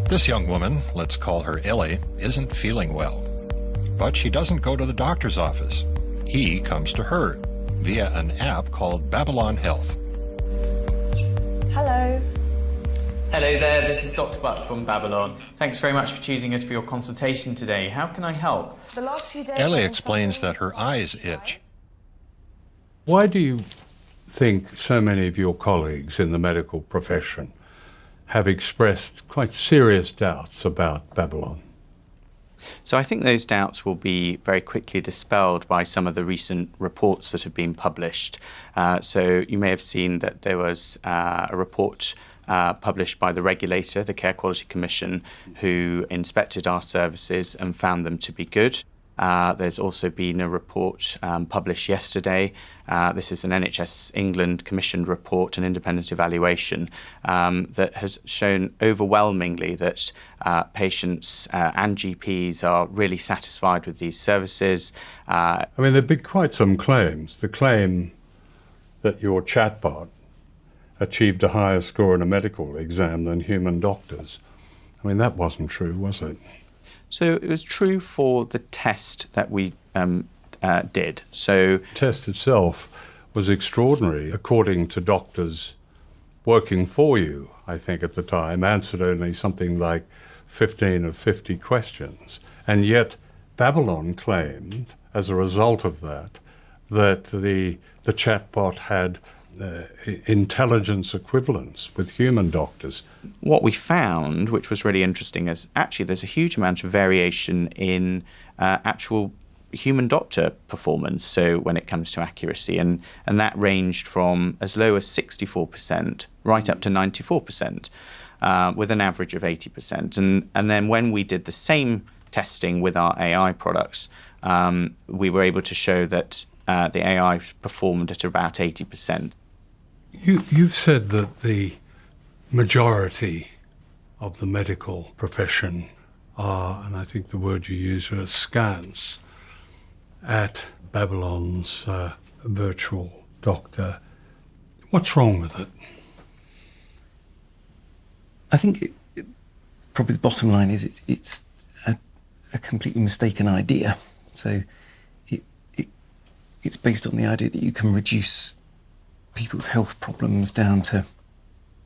This young woman, let's call her Ellie, isn't feeling well. But she doesn't go to the doctor's office. He comes to her via an app called Babylon Health. Hello. Hello there, this is Dr. Butt from Babylon. Thanks very much for choosing us for your consultation today. How can I help? The last few days Ellie explains that her eyes itch. Why do you think so many of your colleagues in the medical profession have expressed quite serious doubts about Babylon? So I think those doubts will be very quickly dispelled by some of the recent reports that have been published. So you may have seen that there was a report published by the regulator, the Care Quality Commission, who inspected our services and found them to be good. There's also been a report published yesterday. This is an NHS England commissioned report, an independent evaluation, that has shown overwhelmingly that patients and GPs are really satisfied with these services. I mean, there have been quite some claims. The claim that your chatbot achieved a higher score in a medical exam than human doctors. I mean, that wasn't true, was it? So it was true for the test that we did. So the test itself was extraordinary. According to doctors working for you, I think at the time, answered only something like 15 of 50 questions. And yet Babylon claimed, as a result of that, that the chatbot had intelligence equivalence with human doctors. What we found, which was really interesting, is actually there's a huge amount of variation in actual human doctor performance, so when it comes to accuracy, and that ranged from as low as 64% right up to 94%, with an average of 80%. And then when we did the same testing with our AI products, we were able to show that the AI performed at about 80%. You've said that the majority of the medical profession are, and I think the word you use was askance at Babylon's virtual doctor. What's wrong with it? I think probably the bottom line is it's a completely mistaken idea. So it's based on the idea that you can reduce people's health problems down to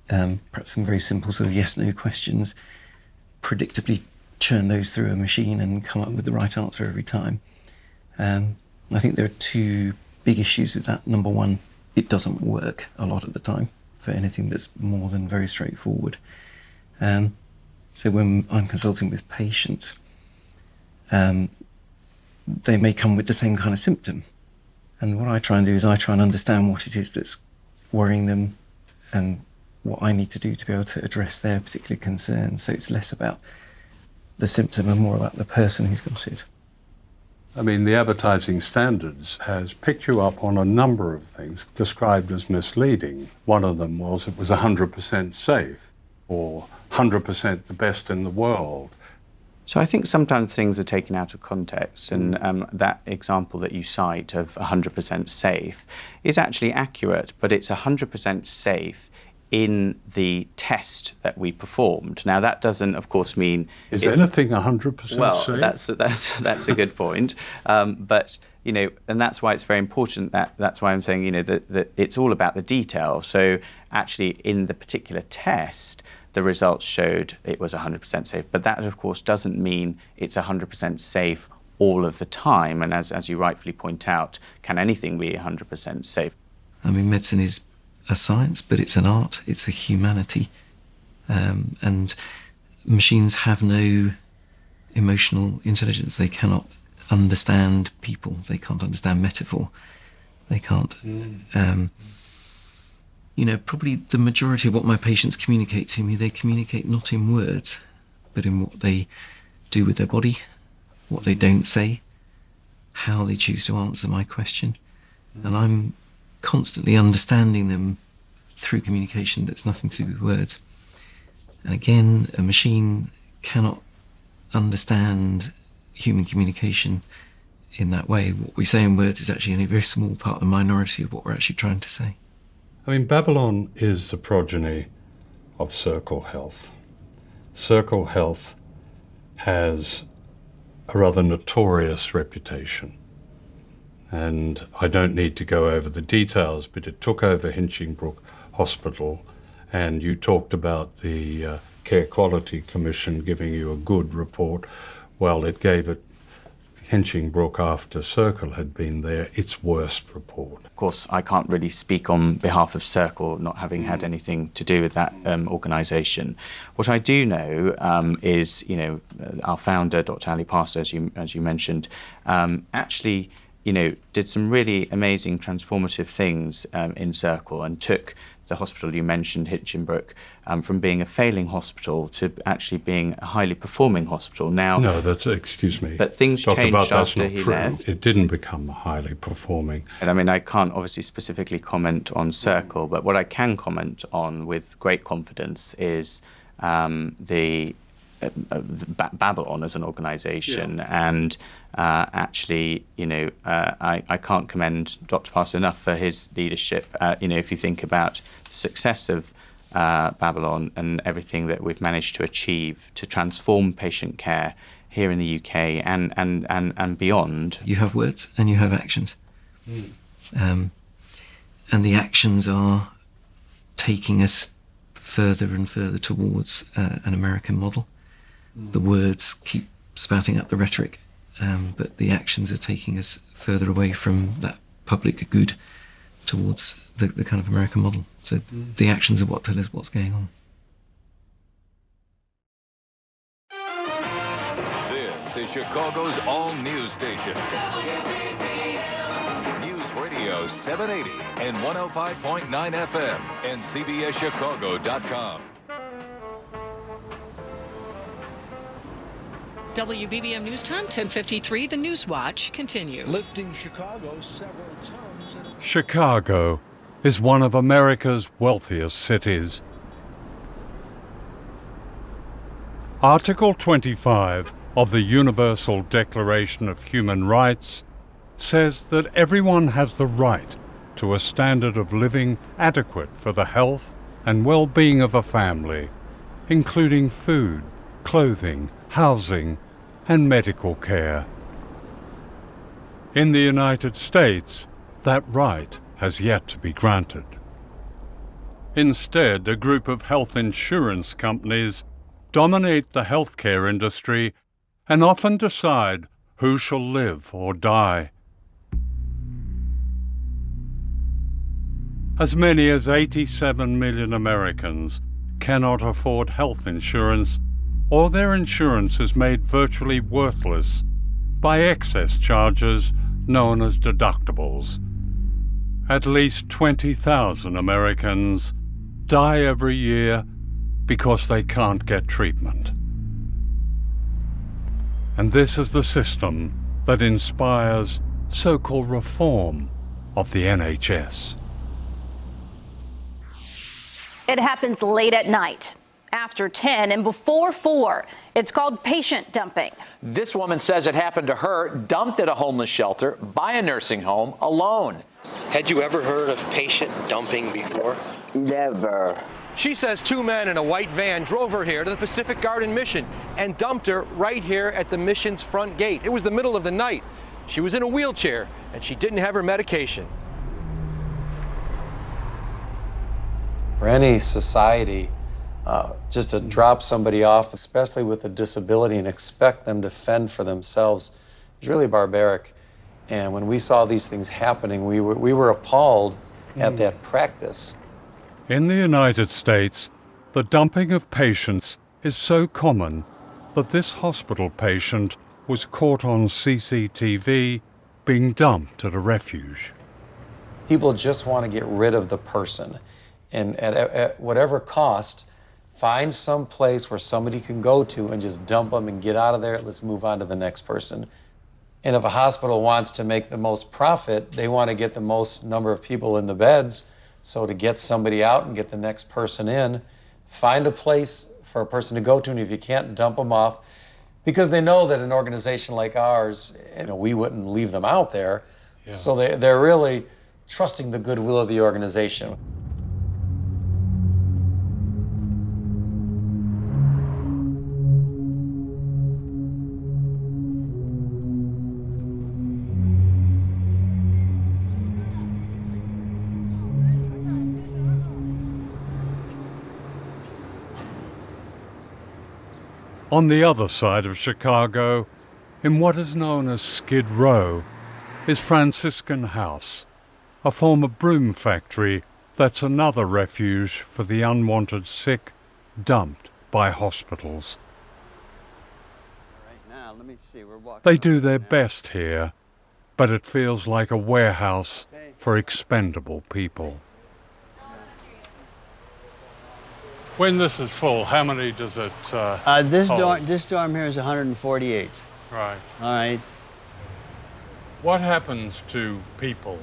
perhaps some very simple sort of yes-no questions, predictably churn those through a machine and come up with the right answer every time. I think there are two big issues with that. Number one, it doesn't work a lot of the time for anything that's more than very straightforward. So when I'm consulting with patients, they may come with the same kind of symptom. And what I try and do is I try and understand what it is that's worrying them and what I need to do to be able to address their particular concerns. So it's less about the symptom and more about the person who's got it. I mean, the advertising standards has picked you up on a number of things described as misleading. One of them was it was 100% safe or 100% the best in the world. So I think sometimes things are taken out of context, and that example that you cite of 100% safe is actually accurate, but it's 100% safe in the test that we performed. Now, that doesn't, of course, mean... Is anything 100% well, safe? That's a good point. But, you know, and that's why it's very important that's why I'm saying, you know, that it's all about the detail. So actually, in the particular test, the results showed it was 100% safe. But that, of course, doesn't mean it's 100% safe all of the time. And as you rightfully point out, can anything be 100% safe? I mean, medicine is a science, but it's an art, it's a humanity. And machines have no emotional intelligence. They cannot understand people. They can't understand metaphor. They can't... you know, probably the majority of what my patients communicate to me, they communicate not in words, but in what they do with their body, what they don't say, how they choose to answer my question. And I'm constantly understanding them through communication that's nothing to do with words. And again, a machine cannot understand human communication in that way. What we say in words is actually only a very small part, a minority of what we're actually trying to say. I mean, Babylon is the progeny of Circle Health. Circle Health has a rather notorious reputation. And I don't need to go over the details, but it took over Hinchingbrooke Hospital, and you talked about the Care Quality Commission giving you a good report. Well, it gave it Hinchingbrooke, after Circle had been there, its worst report. Of course, I can't really speak on behalf of Circle, not having had anything to do with that organisation. What I do know is, you know, our founder, Dr. Ali Parsa, as you mentioned, actually, you know, did some really amazing transformative things in Circle and took the hospital you mentioned, Hinchingbrooke, from being a failing hospital to actually being a highly performing hospital. Now, no, excuse me. But things changed after he left. It didn't become highly performing. And I mean, I can't obviously specifically comment on Circle, but what I can comment on with great confidence is the Babylon as an organisation, and actually, you know, I can't commend Dr. Parsa enough for his leadership. You know, if you think about the success of Babylon and everything that we've managed to achieve to transform patient care here in the UK and beyond. You have words and you have actions. And the actions are taking us further and further towards an American model. The words keep spouting out the rhetoric, but the actions are taking us further away from that public good towards the kind of American model. So the actions are what tell us what's going on. This is Chicago's all-news station. News Radio 780 and 105.9 FM and CBSChicago.com. WBBM News Time, 10:53. The News Watch continues. Lifting Chicago several tons. Chicago is one of America's wealthiest cities. Article 25 of the Universal Declaration of Human Rights says that everyone has the right to a standard of living adequate for the health and well-being of a family, including food, clothing, housing, and medical care. In the United States, that right has yet to be granted. Instead, a group of health insurance companies dominate the healthcare industry and often decide who shall live or die. As many as 87 million Americans cannot afford health insurance, or their insurance is made virtually worthless by excess charges known as deductibles. At least 20,000 Americans die every year because they can't get treatment. And this is the system that inspires so-called reform of the NHS. It happens late at night, after 10 and before 4. It's called patient dumping. This woman says it happened to her, dumped at a homeless shelter by a nursing home alone. Had you ever heard of patient dumping before? Never. She says 2 men in a white van drove her here to the Pacific Garden Mission and dumped her right here at the mission's front gate. It was the middle of the night. She was in a wheelchair and she didn't have her medication. For any society, just to drop somebody off, especially with a disability, and expect them to fend for themselves is really barbaric. And when we saw these things happening, we were appalled at that practice. In the United States, the dumping of patients is so common that this hospital patient was caught on CCTV being dumped at a refuge. People just want to get rid of the person, and at whatever cost, find some place where somebody can go to and just dump them and get out of there. Let's move on to the next person. And if a hospital wants to make the most profit, they want to get the most number of people in the beds. So to get somebody out and get the next person in, find a place for a person to go to, and if you can't, dump them off, because they know that an organization like ours, we wouldn't leave them out there. Yeah. So they're really trusting the goodwill of the organization. On the other side of Chicago, in what is known as Skid Row, is Franciscan House, a former broom factory that's another refuge for the unwanted sick dumped by hospitals. They do their best here, but it feels like a warehouse for expendable people. When this is full, how many does it hold? This dorm here is 148. Right. All right. What happens to people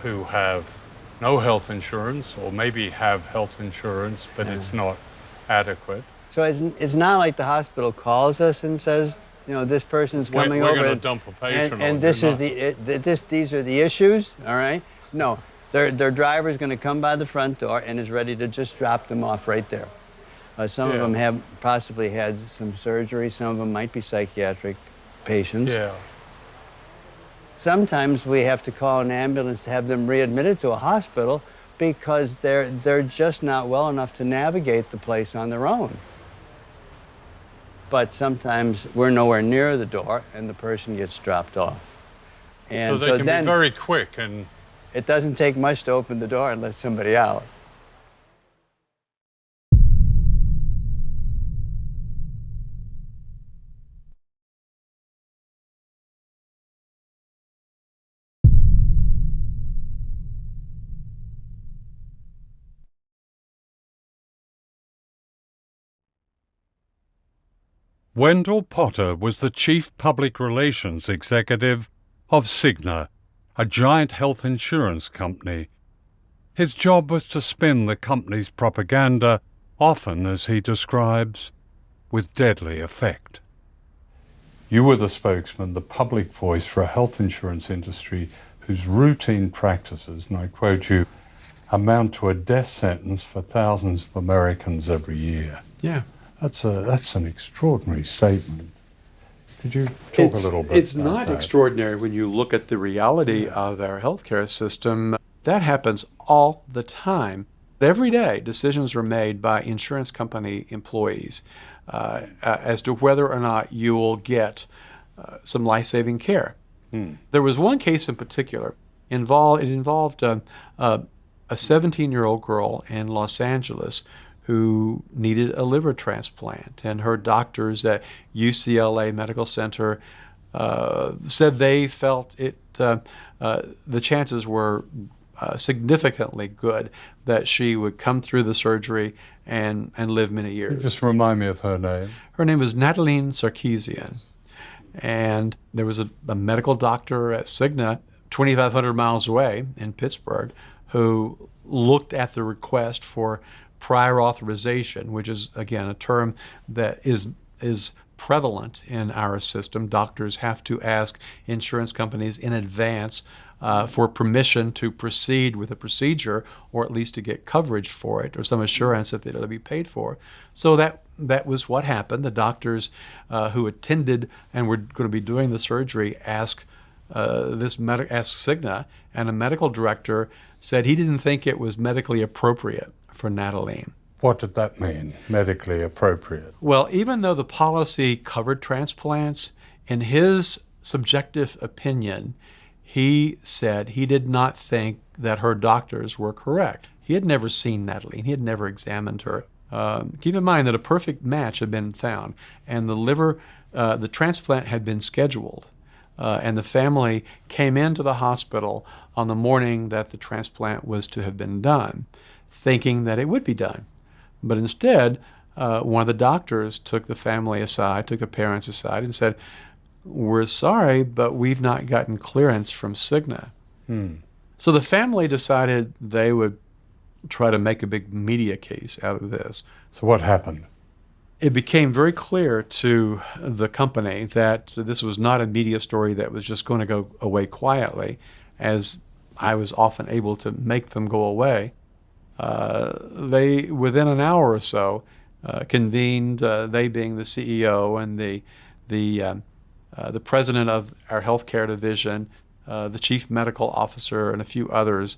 who have no health insurance, or maybe have health insurance, but it's not adequate? So it's not like the hospital calls us and says, this person's coming over. We're going to dump a patient. And this is these are the issues, all right? No, their driver's going to come by the front door and is ready to just drop them off right there. Some of them have possibly had some surgery. Some of them might be psychiatric patients. Yeah. Sometimes we have to call an ambulance to have them readmitted to a hospital because they're just not well enough to navigate the place on their own. But sometimes we're nowhere near the door and the person gets dropped off. And so they can be very quick, and it doesn't take much to open the door and let somebody out. Wendell Potter was the chief public relations executive of Cigna, a giant health insurance company. His job was to spin the company's propaganda, often, as he describes, with deadly effect. You were the spokesman, the public voice for a health insurance industry whose routine practices, and I quote you, amount to a death sentence for thousands of Americans every year. Yeah. That's an extraordinary statement. Could you talk a little bit It's about not that? extraordinary when you look at the reality of our healthcare system. That happens all the time. Every day, decisions are made by insurance company employees as to whether or not you will get some life-saving care. There was one case in particular. It involved a 17-year-old girl in Los Angeles who needed a liver transplant, and her doctors at UCLA Medical Center said they felt the chances were significantly good that she would come through the surgery and live many years. Just remind me of her name. Her name is Natalie Sarkeesian, and there was a medical doctor at Cigna 2,500 miles away in Pittsburgh who looked at the request for prior authorization, which is, again, a term that is prevalent in our system. Doctors have to ask insurance companies in advance for permission to proceed with a procedure, or at least to get coverage for it, or some assurance that it'll be paid for. So that was what happened. The doctors who attended and were going to be doing the surgery asked Cigna, and a medical director said he didn't think it was medically appropriate for Natalie. What did that mean, medically appropriate? Well, even though the policy covered transplants, in his subjective opinion, he said he did not think that her doctors were correct. He had never seen Natalie. He had never examined her. Keep in mind that a perfect match had been found, and the transplant had been scheduled, and the family came into the hospital on the morning that the transplant was to have been done, thinking that it would be done. But instead, one of the doctors took the family aside, took the parents aside, and said, "We're sorry, but we've not gotten clearance from Cigna." So the family decided they would try to make a big media case out of this. So what happened? It became very clear to the company that this was not a media story that was just going to go away quietly, as I was often able to make them go away. They, within an hour or so, convened, they being the CEO and the president of our healthcare division, the chief medical officer, and a few others,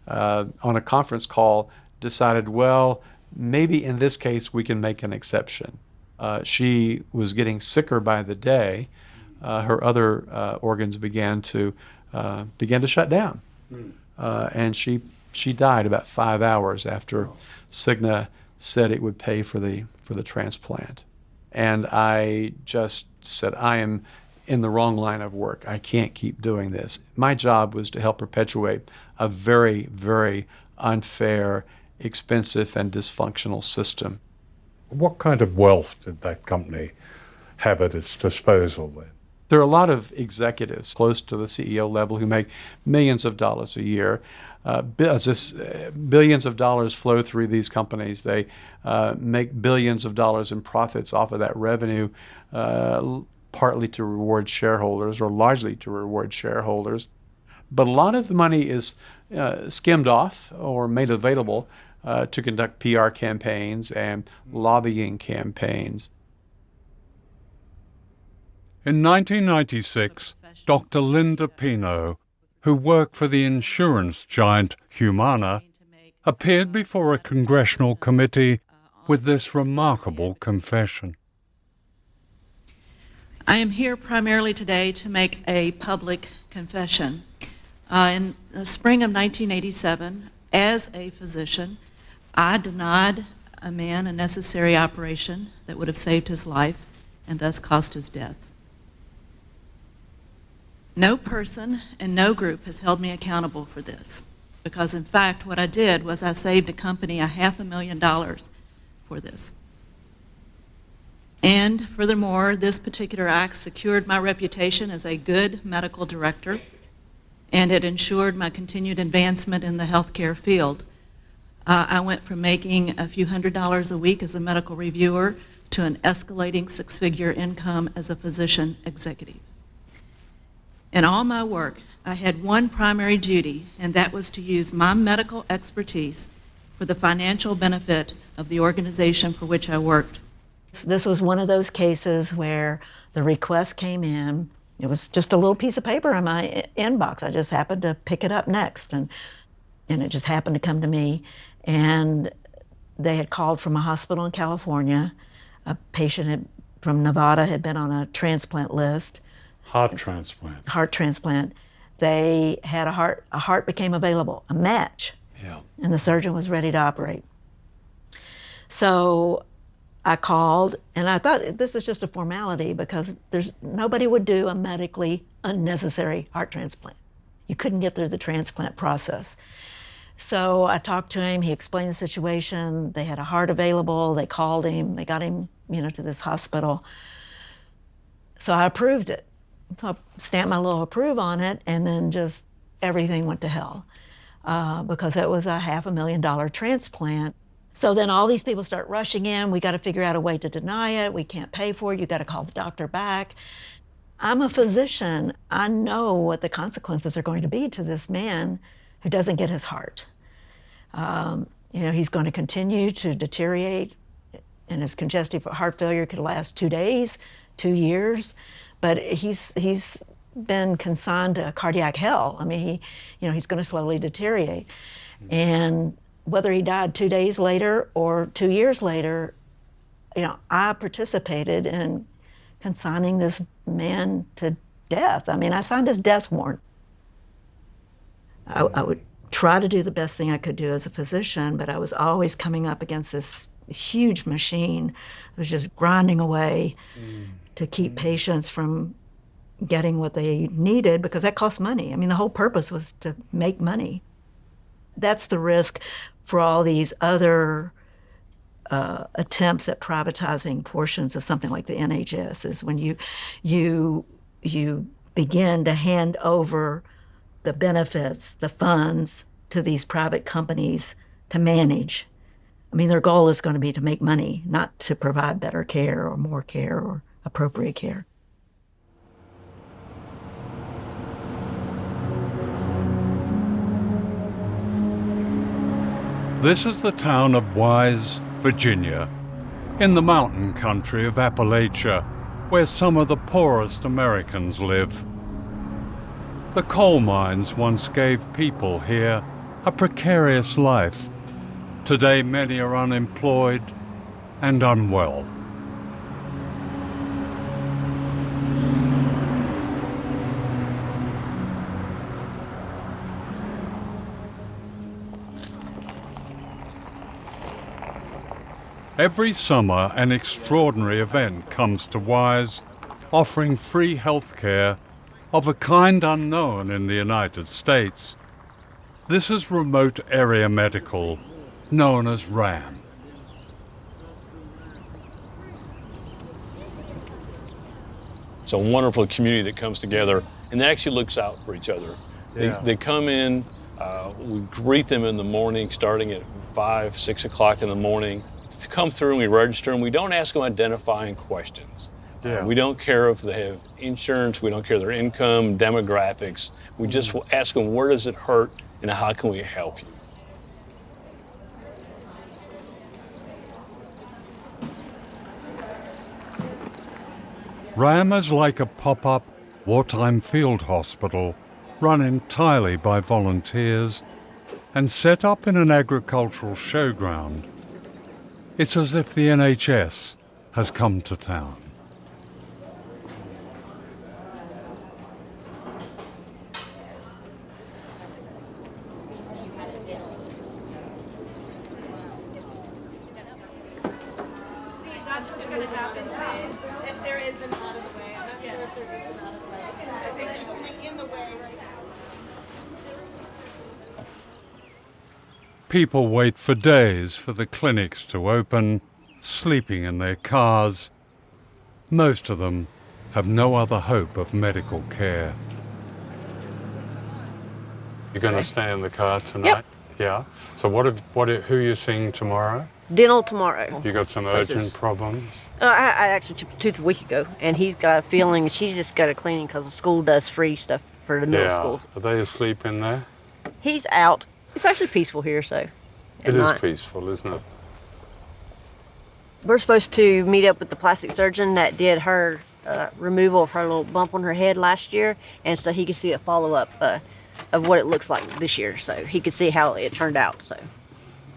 on a conference call, decided, well, maybe in this case we can make an exception. She was getting sicker by the day. Her other organs began to shut down, and she died about 5 hours after Cigna said it would pay for the transplant. And I just said, I am in the wrong line of work. I can't keep doing this. My job was to help perpetuate a very, very unfair, expensive, and dysfunctional system. What kind of wealth did that company have at its disposal then? There are a lot of executives close to the CEO level who make millions of dollars a year. Billions of dollars flow through these companies. They make billions of dollars in profits off of that revenue, partly to reward shareholders, or largely to reward shareholders. But a lot of the money is skimmed off or made available to conduct PR campaigns and lobbying campaigns. In 1996, Dr. Linda Pino, who worked for the insurance giant Humana, appeared before a congressional committee with this remarkable confession. I am here primarily today to make a public confession. In the spring of 1987, as a physician, I denied a man a necessary operation that would have saved his life and thus caused his death. No person and no group has held me accountable for this, because in fact what I did was I saved a company $500,000 for this. And furthermore, this particular act secured my reputation as a good medical director, and it ensured my continued advancement in the healthcare field. I went from making a few $100s a week as a medical reviewer to an escalating six-figure income as a physician executive. In all my work, I had one primary duty, and that was to use my medical expertise for the financial benefit of the organization for which I worked. This was one of those cases where the request came in. It was just a little piece of paper in my inbox. I just happened to pick it up next, and it just happened to come to me. And they had called from a hospital in California. A patient from Nevada had been on a transplant list. Heart transplant. Heart transplant. They had a heart became available, a match. Yeah. And the surgeon was ready to operate. So I called, and I thought this is just a formality because nobody would do a medically unnecessary heart transplant. You couldn't get through the transplant process. So I talked to him, he explained the situation, they had a heart available, they called him, they got him, to this hospital. So I approved it. So I stamped my little approve on it, and then just everything went to hell because it was a $500,000 transplant. So then all these people start rushing in. We got to figure out a way to deny it. We can't pay for it. You got to call the doctor back. I'm a physician. I know what the consequences are going to be to this man who doesn't get his heart. He's going to continue to deteriorate, and his congestive heart failure could last 2 days, 2 years, but he's been consigned to cardiac hell. I mean, he's going to slowly deteriorate. And whether he died 2 days later or 2 years later, I participated in consigning this man to death. I mean, I signed his death warrant. I would try to do the best thing I could do as a physician, but I was always coming up against this huge machine that was just grinding away to keep patients from getting what they needed, because that costs money. I mean, the whole purpose was to make money. That's the risk for all these other attempts at privatizing portions of something like the NHS, is when you begin to hand over the benefits, the funds, to these private companies to manage. I mean, their goal is going to be to make money, not to provide better care or more care or appropriate care. This is the town of Wise, Virginia, in the mountain country of Appalachia, where some of the poorest Americans live. The coal mines once gave people here a precarious life. Today, many are unemployed and unwell. Every summer, an extraordinary event comes to Wise, offering free health care of a kind unknown in the United States. This is Remote Area Medical, known as RAM. It's a wonderful community that comes together and that actually looks out for each other. Yeah. They come in, we greet them in the morning, starting at 5, 6 o'clock in the morning. To come through and we register them. We don't ask them identifying questions. Yeah. We don't care if they have insurance, we don't care their income, demographics. We just ask them, where does it hurt and how can we help you? RAM is like a pop-up wartime field hospital run entirely by volunteers and set up in an agricultural showground. It's as if the NHS has come to town. People wait for days for the clinics to open, sleeping in their cars. Most of them have no other hope of medical care. You're going to stay in the car tonight? Yep. Yeah. So who are you seeing tomorrow? Dental tomorrow. You got some urgent problems? I actually chipped a tooth a week ago, and he's got a feeling she's just got a cleaning because the school does free stuff for the middle schools. Are they asleep in there? He's out. It's actually peaceful here, so. It is peaceful, isn't it? We're supposed to meet up with the plastic surgeon that did her removal of her little bump on her head last year, and so he could see a follow-up of what it looks like this year, so he could see how it turned out. So.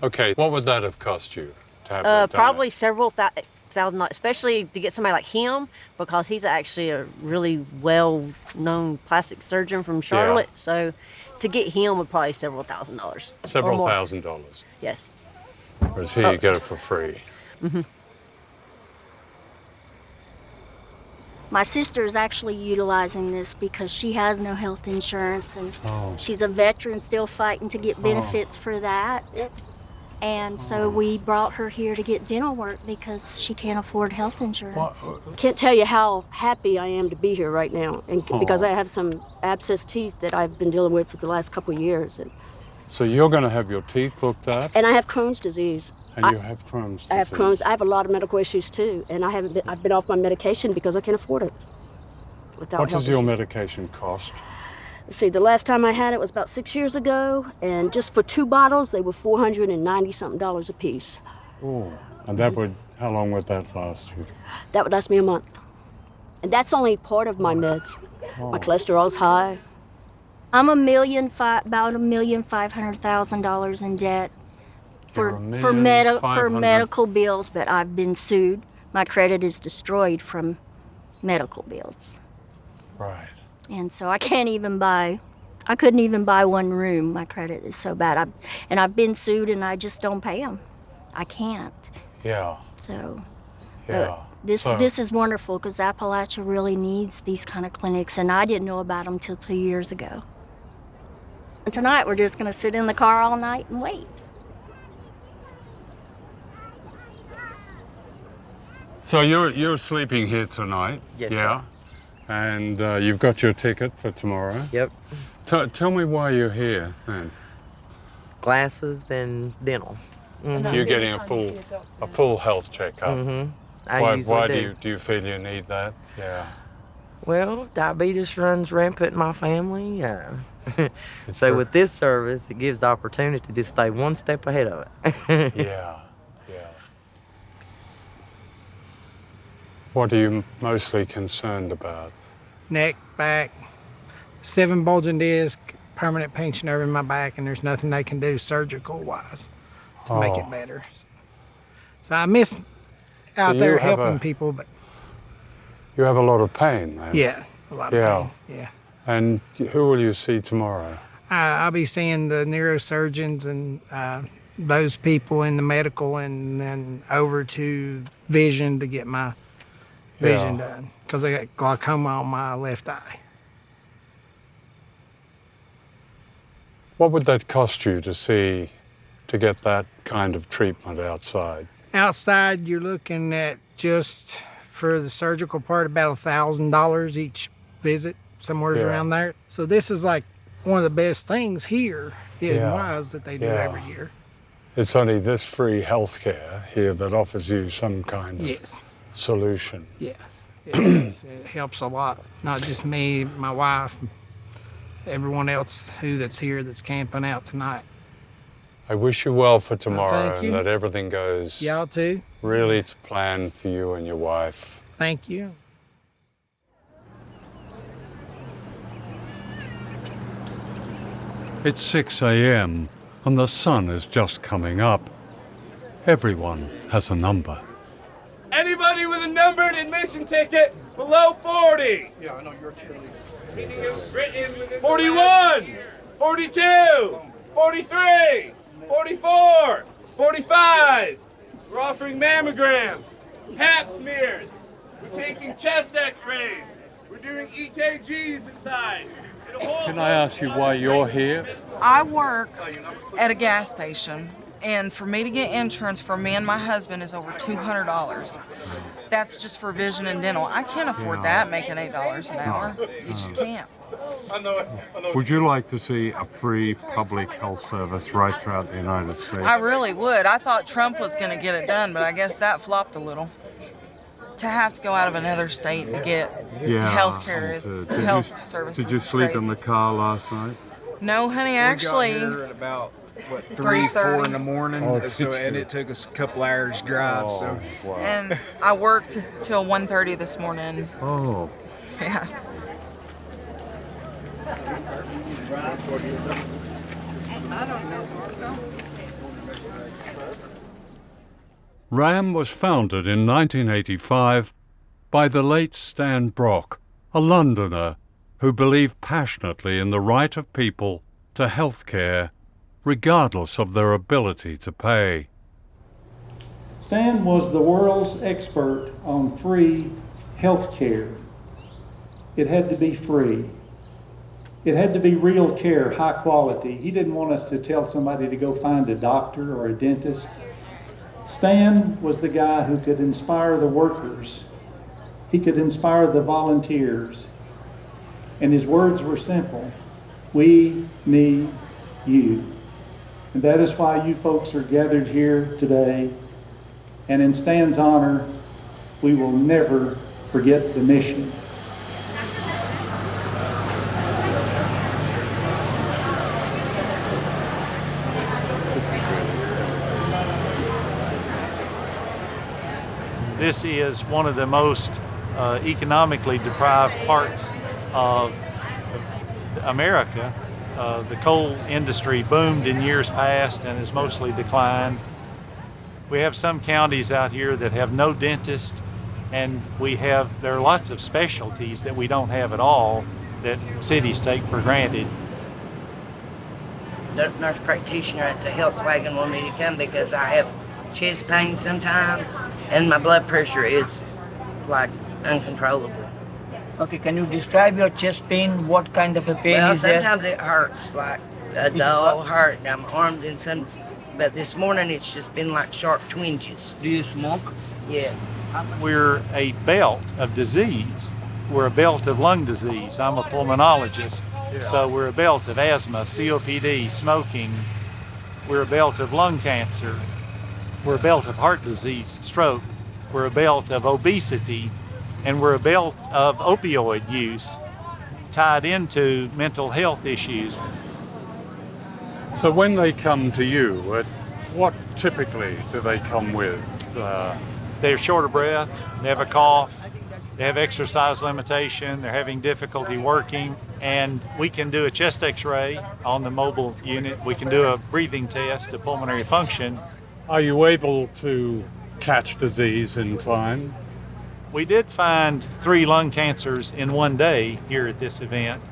Okay, what would that have cost you to have that done? Probably several thousand, especially to get somebody like him, because he's actually a really well-known plastic surgeon from Charlotte. Yeah. So to get him would probably several $1,000s. Several $1,000s? Yes. Whereas here you get it for free. Mm-hmm. My sister is actually utilizing this because she has no health insurance, and she's a veteran still fighting to get benefits for that. And so we brought her here to get dental work because she can't afford health insurance. Can't tell you how happy I am to be here right now, and because I have some abscessed teeth that I've been dealing with for the last couple of years. So you're going to have your teeth looked at? And I have Crohn's disease. And you have Crohn's disease? I have Crohn's. I have a lot of medical issues too, and I've been off my medication because I can't afford it. without What health does your insurance. medication cost? See, the last time I had it was about 6 years ago, and just for 2 bottles, they were $490-something a piece. Oh, and that would, how long would that last you? That would last me a month. And that's only part of my meds. My Oh. cholesterol's high. I'm about $1,500,000 in debt for medical bills, but I've been sued. My credit is destroyed from medical bills. Right. And so I couldn't even buy one room. My credit is so bad. I've been sued and I just don't pay them. I can't. Yeah. So Yeah. this is wonderful because Appalachia really needs these kind of clinics, and I didn't know about them till 2 years ago. And tonight we're just gonna sit in the car all night and wait. So you're sleeping here tonight? Yes, Yeah. And you've got your ticket for tomorrow? Yep. Tell me why you're here then. Glasses and dental. Mhm. You're getting a full health checkup. Mhm. I Why usually do you feel you need that? Yeah. Well, diabetes runs rampant in my family. So true. with this service, it gives the opportunity to stay one step ahead of it. Yeah. Yeah. What are you mostly concerned about? Neck, back, 7 bulging discs, permanent pinch nerve in my back, and there's nothing they can do surgical-wise to make it better. So I miss out there helping people, but You have a lot of pain then? yeah, a lot of pain. Yeah. And who will you see tomorrow? I'll be seeing the neurosurgeons and those people in the medical, and then over to vision to get my vision done because I got glaucoma on my left eye. What would that cost you to get that kind of treatment outside? Outside, you're looking at just for the surgical part about $1,000 each visit, somewhere around there. So this is like one of the best things here in Wise that they do every year. It's only this free healthcare here that offers you some kind of solution. Yeah, it helps a lot. Not just me, my wife, everyone else that's here that's camping out tonight. I wish you well for tomorrow thank you. and that everything goes Y'all too. really to plan for you and your wife. Thank you. It's 6 a.m. and the sun is just coming up. Everyone has a number. Anybody with a numbered admission ticket below 40? Yeah, I know you're a cheerleader. 41, 42, 43, 44, 45. We're offering mammograms, pap smears. We're taking chest x-rays. We're doing EKGs inside. Can I ask you why you're here? I work at a gas station, and for me to get insurance for me and my husband is over $200. That's just for vision and dental. I can't afford that making $8 an hour. You just can't. Would you like to see a free public health service right throughout the United States? I really would. I thought Trump was going to get it done, but I guess that flopped a little. To have to go out of another state to get health care is health services. Did you sleep in the car last night? No, honey, actually. We got here at about 3, 4 in the morning, and it took us a couple hours drive. So. Wow. And I worked till 1:30 this morning. Oh. Yeah. RAM was founded in 1985 by the late Stan Brock, a Londoner who believed passionately in the right of people to health care, regardless of their ability to pay. Stan was the world's expert on free health care. It had to be free. It had to be real care, high quality. He didn't want us to tell somebody to go find a doctor or a dentist. Stan was the guy who could inspire the workers. He could inspire the volunteers. And his words were simple. We need you. And that is why you folks are gathered here today. And in Stan's honor, we will never forget the mission. This is one of the most economically deprived parts of America. The coal industry boomed in years past and has mostly declined. We have some counties out here that have no dentist, and there are lots of specialties that we don't have at all that cities take for granted. The nurse practitioner at the health wagon wanted me to come because I have chest pain sometimes and my blood pressure is like uncontrollable. Okay, can you describe your chest pain? What kind of a pain Well, is there? sometimes it hurts like a dull hurt. I'm armed in some, but this morning it's just been like sharp twinges. Do you smoke? Yes. We're a belt of disease. We're a belt of lung disease. I'm a pulmonologist, so we're a belt of asthma, COPD, smoking. We're a belt of lung cancer. We're a belt of heart disease, stroke. We're a belt of obesity, and we're a belt of opioid use tied into mental health issues. So when they come to you, what typically do they come with? They're short of breath, they have a cough, they have exercise limitation, they're having difficulty working, and we can do a chest x-ray on the mobile unit. We can do a breathing test, a pulmonary function. Are you able to catch disease in time? We did find 3 lung cancers in one day here at this event.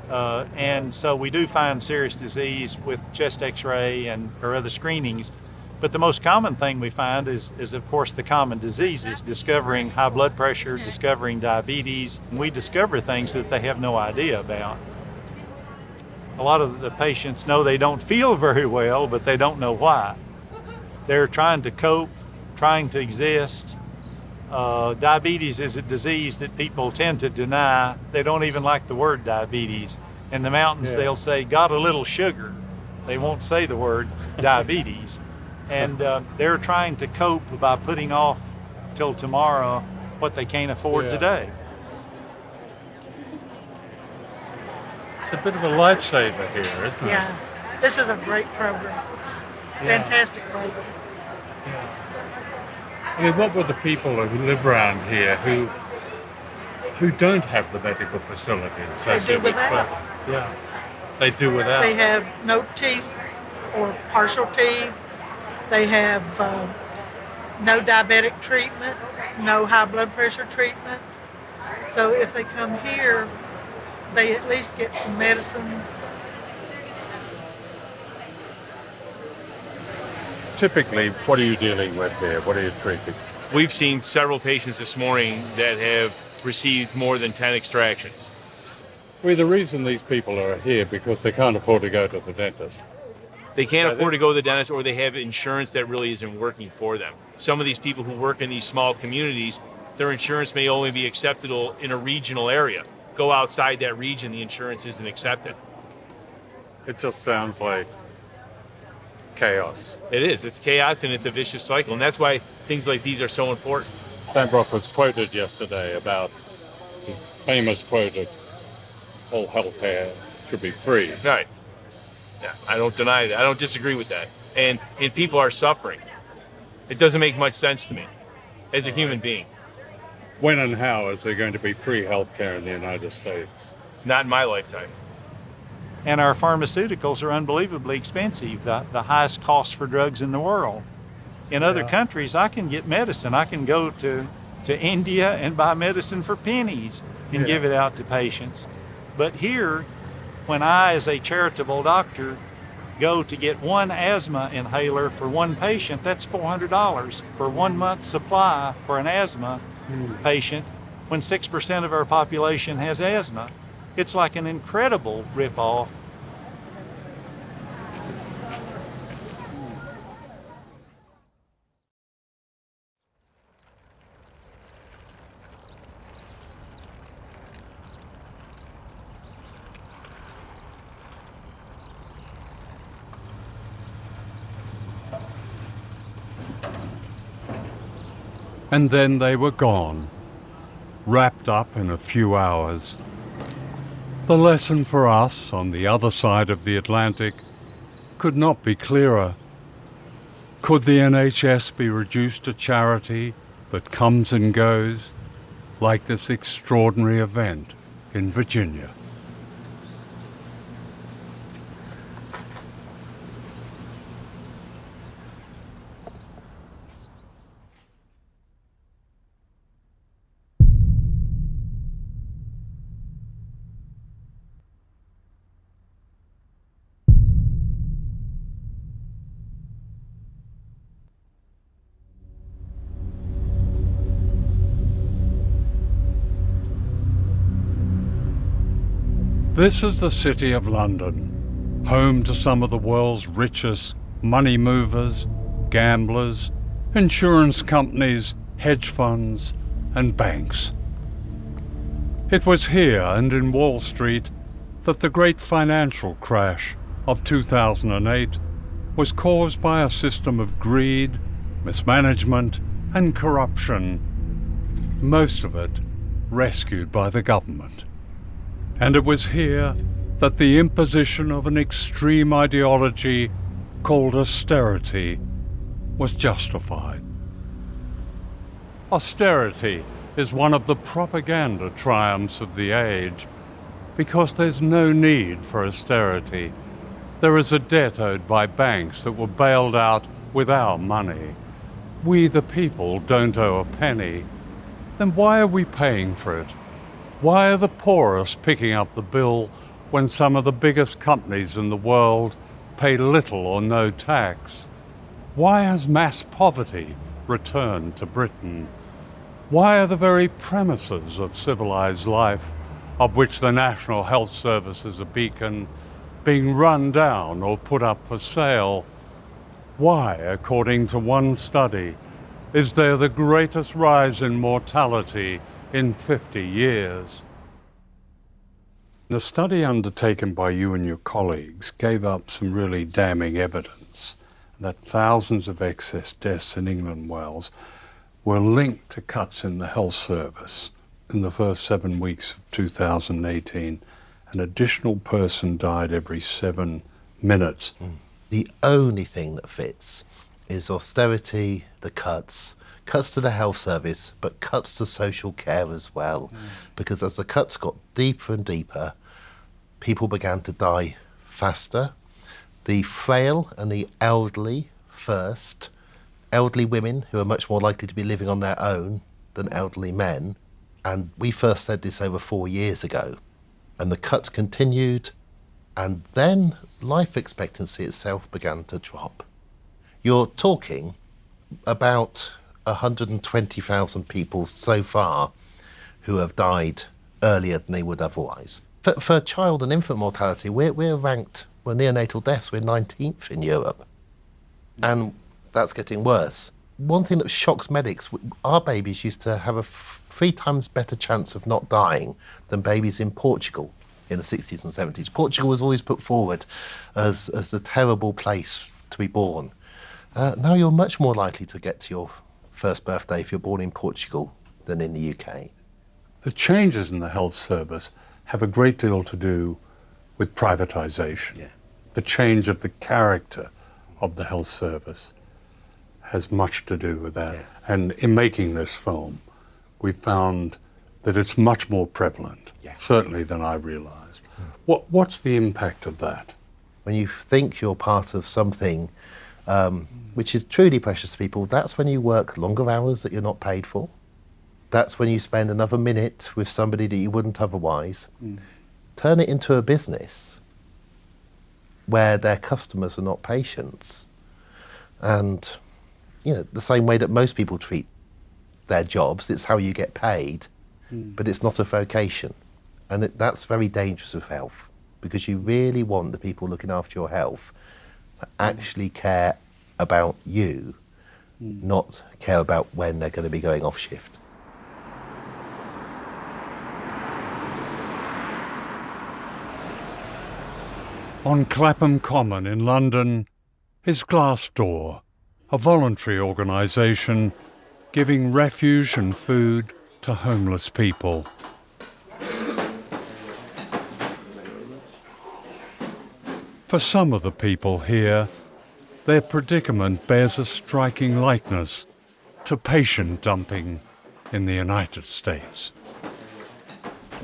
And so we do find serious disease with chest x-ray or other screenings. But the most common thing we find is of course the common diseases, discovering high blood pressure, discovering diabetes. And we discover things that they have no idea about. A lot of the patients know they don't feel very well, but they don't know why. They're trying to cope, trying to exist. Diabetes is a disease that people tend to deny. They don't even like the word diabetes. In the mountains, they'll say, got a little sugar. They won't say the word diabetes. And they're trying to cope by putting off till tomorrow what they can't afford today. It's a bit of a lifesaver here, isn't it? Yeah, this is a great program. Fantastic program. I mean, what were the people who live around here who don't have the medical facilities? They do without. Yeah, they do without. They have no teeth or partial teeth. They have no diabetic treatment, no high blood pressure treatment. So if they come here, they at least get some medicine. Typically, what are you dealing with here? What are you treating? We've seen several patients this morning that have received more than 10 extractions. Well, the reason these people are here because they can't afford to go to the dentist. They can't afford to go to the dentist, or they have insurance that really isn't working for them. Some of these people who work in these small communities, their insurance may only be acceptable in a regional area. Go outside that region, the insurance isn't accepted. It just sounds like chaos. It is. It's chaos, and it's a vicious cycle, and that's why things like these are so important. Sandbrook was quoted yesterday about the famous quote of all healthcare should be free. Right. Yeah, I don't deny that. I don't disagree with that. And people are suffering. It doesn't make much sense to me as a human being. When and how is there going to be free healthcare in the United States? Not in my lifetime. And our pharmaceuticals are unbelievably expensive, the highest cost for drugs in the world. In other countries, I can get medicine. I can go to India and buy medicine for pennies and give it out to patients. But here, when I, as a charitable doctor, go to get one asthma inhaler for one patient, that's $400 for 1 month's supply for an asthma patient when 6% of our population has asthma. It's like an incredible ripoff. And then they were gone, wrapped up in a few hours. The lesson for us on the other side of the Atlantic could not be clearer. Could the NHS be reduced to charity that comes and goes, like this extraordinary event in Virginia. This is the City of London, home to some of the world's richest money movers, gamblers, insurance companies, hedge funds, and banks. It was here and in Wall Street that the great financial crash of 2008 was caused by a system of greed, mismanagement, and corruption, most of it rescued by the government. And it was here that the imposition of an extreme ideology called austerity was justified. Austerity is one of the propaganda triumphs of the age because there's no need for austerity. There is a debt owed by banks that were bailed out with our money. We, the people, don't owe a penny. Then why are we paying for it? Why are the poorest picking up the bill when some of the biggest companies in the world pay little or no tax? Why has mass poverty returned to Britain? Why are the very premises of civilized life, of which the National Health Service is a beacon, being run down or put up for sale? Why, according to one study, is there the greatest rise in mortality in 50 years? The study undertaken by you and your colleagues gave up some really damning evidence that thousands of excess deaths in England and Wales were linked to cuts in the health service. In the first 7 weeks of 2018, an additional person died every 7 minutes. The only thing that fits is austerity, the cuts to the health service, but cuts to social care as well. Because as the cuts got deeper and deeper, people began to die faster. The frail and the elderly first, elderly women who are much more likely to be living on their own than elderly men. And we first said this over 4 years ago. And the cuts continued, and then life expectancy itself began to drop. You're talking about 120,000 people so far who have died earlier than they would otherwise. For child and infant mortality, we're ranked, well, neonatal deaths, we're 19th in Europe. And that's getting worse. One thing that shocks medics, our babies used to have a 3 times better chance of not dying than babies in Portugal in the 60s and 70s. Portugal was always put forward as a terrible place to be born. Now you're much more likely to get to your first birthday if you're born in Portugal than in the UK. The changes in the health service have a great deal to do with privatisation. Yeah. The change of the character of the health service has much to do with that. Yeah. And in making this film, we found that it's much more prevalent, certainly than I realised. What's the impact of that? When you think you're part of something which is truly precious to people, that's when you work longer hours that you're not paid for. That's when you spend another minute with somebody that you wouldn't otherwise. Turn it into a business where their customers are not patients. And, you know, the same way that most people treat their jobs, it's how you get paid, but it's not a vocation. And that's very dangerous with health, because you really want the people looking after your health to actually care about you, not care about when they're going to be going off shift. On Clapham Common in London is Glassdoor, a voluntary organisation giving refuge and food to homeless people. For some of the people here, their predicament bears a striking likeness to patient dumping in the United States.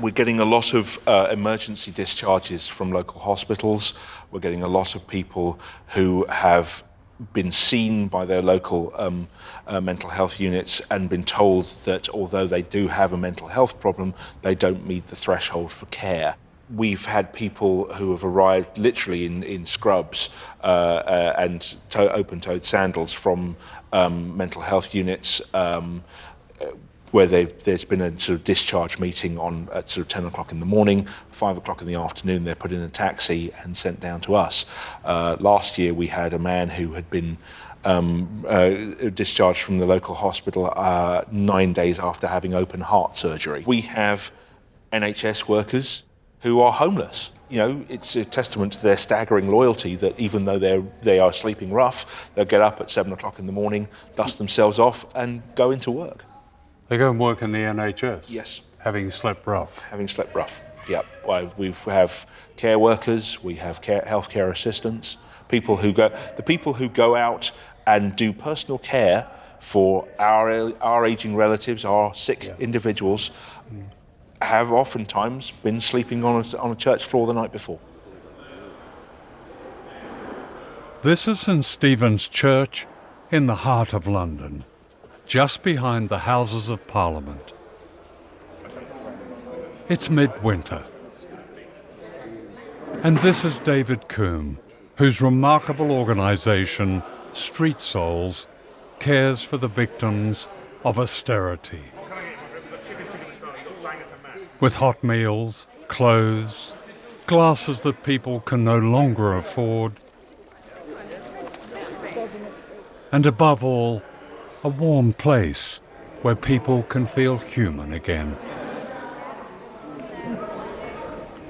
We're getting a lot of emergency discharges from local hospitals. We're getting a lot of people who have been seen by their local mental health units and been told that although they do have a mental health problem, they don't meet the threshold for care. We've had people who have arrived literally in scrubs and open-toed sandals from mental health units where there's been a sort of discharge meeting at sort of 10 o'clock in the morning, 5 o'clock in the afternoon, they're put in a taxi and sent down to us. Last year we had a man who had been discharged from the local hospital 9 days after having open heart surgery. We have NHS workers who are homeless. You know, it's a testament to their staggering loyalty that even though they are sleeping rough, they'll get up at 7 o'clock in the morning, dust themselves off and go into work. They go and work in the NHS? Yes. Having slept rough? Having slept rough, yep. We have care workers, we have healthcare assistants, people who go out and do personal care for our ageing relatives, our sick individuals, have oftentimes been sleeping on a church floor the night before. This is St Stephen's Church in the heart of London, just behind the Houses of Parliament. It's midwinter. And this is David Coombe, whose remarkable organisation, Street Souls, cares for the victims of austerity. With hot meals, clothes, glasses that people can no longer afford, and above all, a warm place where people can feel human again.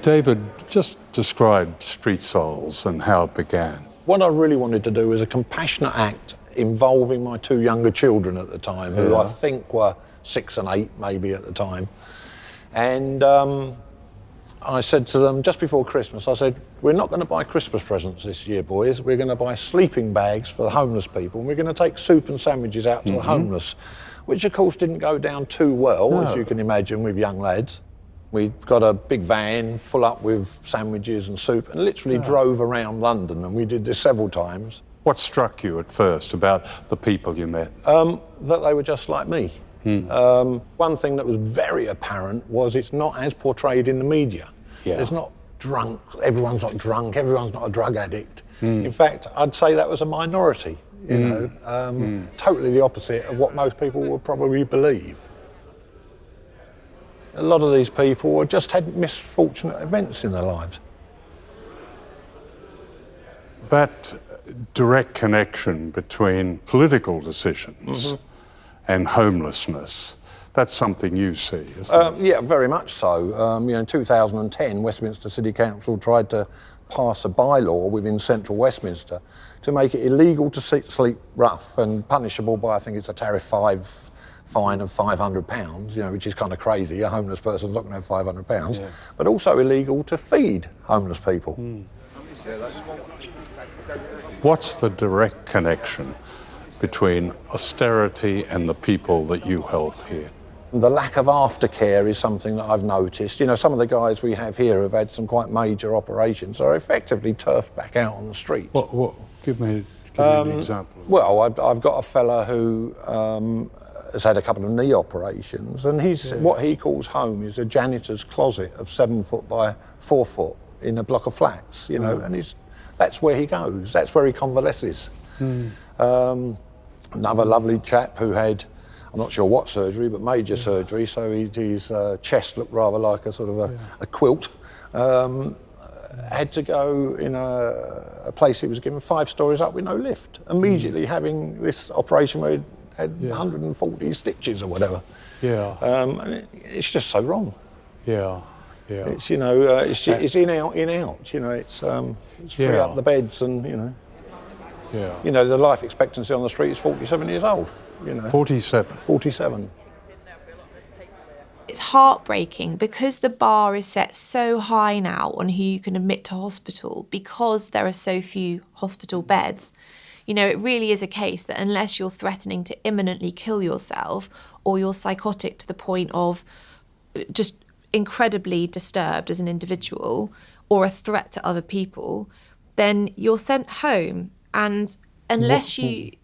David, just describe Street Souls and how it began. What I really wanted to do was a compassionate act involving my two younger children at the time, who I think were 6 and 8 maybe at the time. And I said to them just before Christmas, I said, we're not going to buy Christmas presents this year, boys. We're going to buy sleeping bags for the homeless people, and we're going to take soup and sandwiches out to the homeless, which of course didn't go down too well, as you can imagine, with young lads. We got a big van full up with sandwiches and soup and literally drove around London, and we did this several times. What struck you at first about the people you met? That they were just like me. One thing that was very apparent was it's not as portrayed in the media. There's not drunk, everyone's not drunk, everyone's not a drug addict. In fact, I'd say that was a minority, you know, totally the opposite of what most people would probably believe. A lot of these people just had misfortunate events in their lives. That direct connection between political decisions and homelessness, that's something you see, isn't it? Yeah, very much so. You know, in 2010, Westminster City Council tried to pass a bylaw within central Westminster to make it illegal to sleep rough and punishable by, I think it's a Tariff 5 fine of £500, you know, which is kind of crazy. A homeless person's not going to have £500, but also illegal to feed homeless people. What's the direct connection between austerity and the people that you help here? The lack of aftercare is something that I've noticed. You know, some of the guys we have here have had some quite major operations, are effectively turfed back out on the streets. Give me an example. Well, I've got a fella who has had a couple of knee operations, and what he calls home is a janitor's closet of 7 foot by 4 foot in a block of flats, you know, and that's where he goes, that's where he convalesces. Another lovely chap who had, I'm not sure what surgery, but major surgery, so his chest looked rather like a sort of a quilt. Had to go in a place he was given 5 stories up with no lift, immediately having this operation where he had 140 stitches or whatever. And it's just so wrong. It's, you know, it's in out, you know, it's free up the beds and, you know. You know, the life expectancy on the street is 47 years old, you know. 47? 47. It's heartbreaking because the bar is set so high now on who you can admit to hospital because there are so few hospital beds. You know, it really is a case that unless you're threatening to imminently kill yourself, or you're psychotic to the point of just incredibly disturbed as an individual, or a threat to other people, then you're sent home. And unless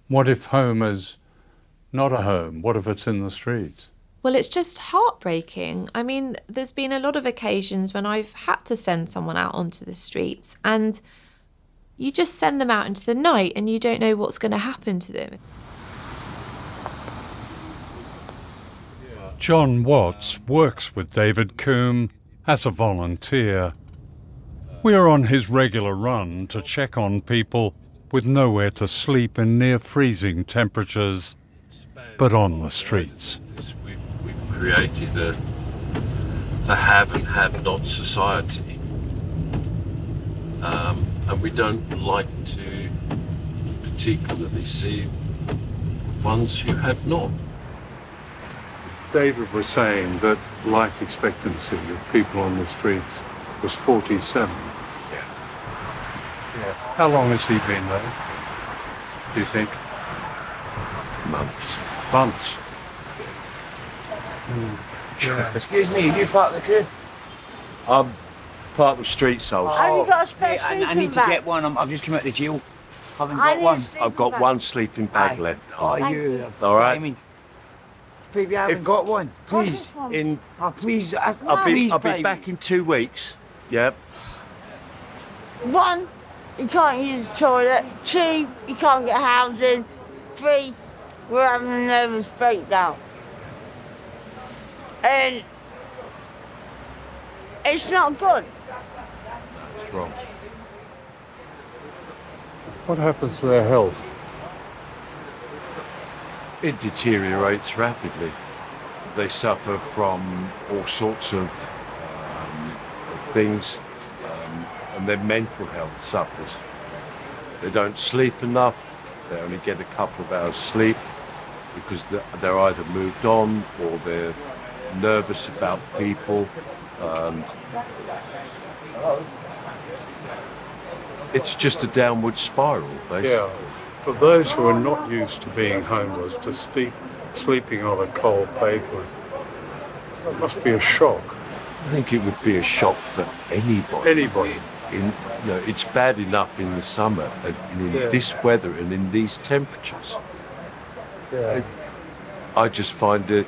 What if home is not a home? What if it's in the streets? Well, it's just heartbreaking. I mean, there's been a lot of occasions when I've had to send someone out onto the streets, and you just send them out into the night and you don't know what's going to happen to them. John Watts works with David Coombe as a volunteer. We are on his regular run to check on people with nowhere to sleep in near freezing temperatures, but on the streets. We've created a have and have not society, and we don't like to particularly see ones who have not. David was saying that life expectancy of people on the streets was 47. Yeah. How long has he been there, do you think? Months. Months. Yeah. Excuse me, are you part of the crew? I'm part of Street Souls. Have you got a spare I need to sleeping get one. I've just come out of the jail. Haven't I got need one. a sleeping I've got bag. one sleeping bag left. Oh, you. All right. I mean, baby, I haven't got one. Please. In Oh, please. I'll be back in 2 weeks. Yep. One, you can't use the toilet. Two, you can't get housing. Three, we're having a nervous breakdown. And it's not good. What's wrong? What happens to their health? It deteriorates rapidly. They suffer from all sorts of things, and their mental health suffers. They don't sleep enough. They only get a couple of hours sleep because they're either moved on or they're nervous about people, and it's just a downward spiral, basically. Yeah. For those who are not used to being homeless, to sleeping on a cold pavement, that must be a shock. I think it would be a shock for anybody. Anybody. It's bad enough in the summer, and in this weather and in these temperatures. Yeah. I just find it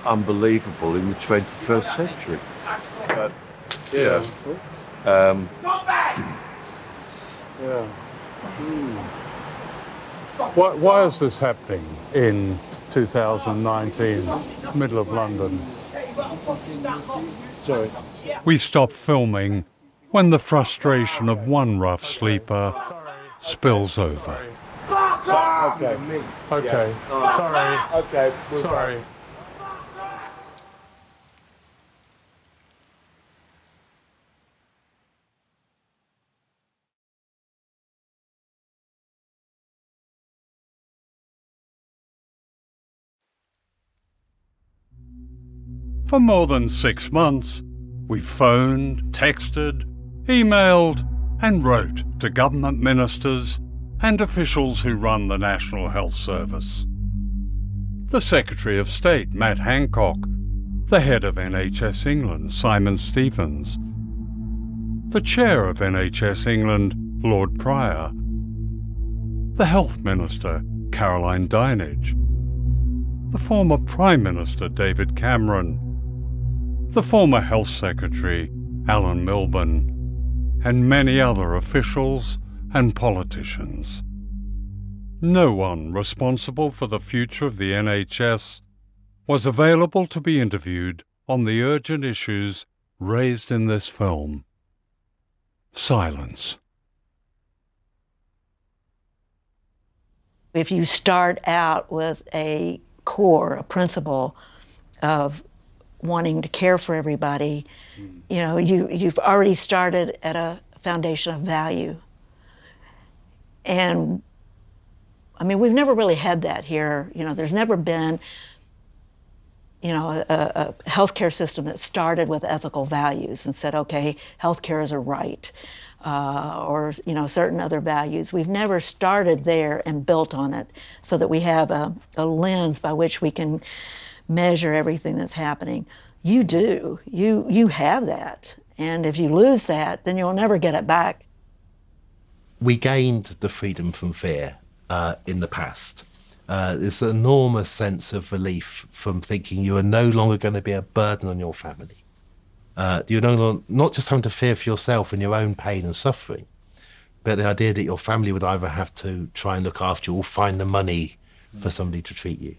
unbelievable in the 21st century. But, Yeah. Yeah. Why is this happening in 2019, middle of London? Sorry. We stop filming when the frustration of one rough sleeper spills over. Okay. Okay. Yeah. Sorry. Okay. Sorry. For more than 6 months, we phoned, texted, emailed, and wrote to government ministers and officials who run the National Health Service. The Secretary of State, Matt Hancock, the head of NHS England, Simon Stephens, the chair of NHS England, Lord Pryor, the Health Minister, Caroline Dinenage, the former Prime Minister, David Cameron, the former Health Secretary, Alan Milburn, and many other officials and politicians. No one responsible for the future of the NHS was available to be interviewed on the urgent issues raised in this film. Silence. If you start out with a core, a principle of wanting to care for everybody, you've already started at a foundation of value. And I mean, we've never really had that here. There's never been, a healthcare system that started with ethical values and said, okay, healthcare is a right. or certain other values. We've never started there and built on it so that we have a lens by which we can measure everything that's happening. You do. You have that. And if you lose that, then you'll never get it back. We gained the freedom from fear in the past. This enormous sense of relief from thinking you are no longer going to be a burden on your family. You're not just having to fear for yourself and your own pain and suffering, but the idea that your family would either have to try and look after you or find the money for somebody to treat you.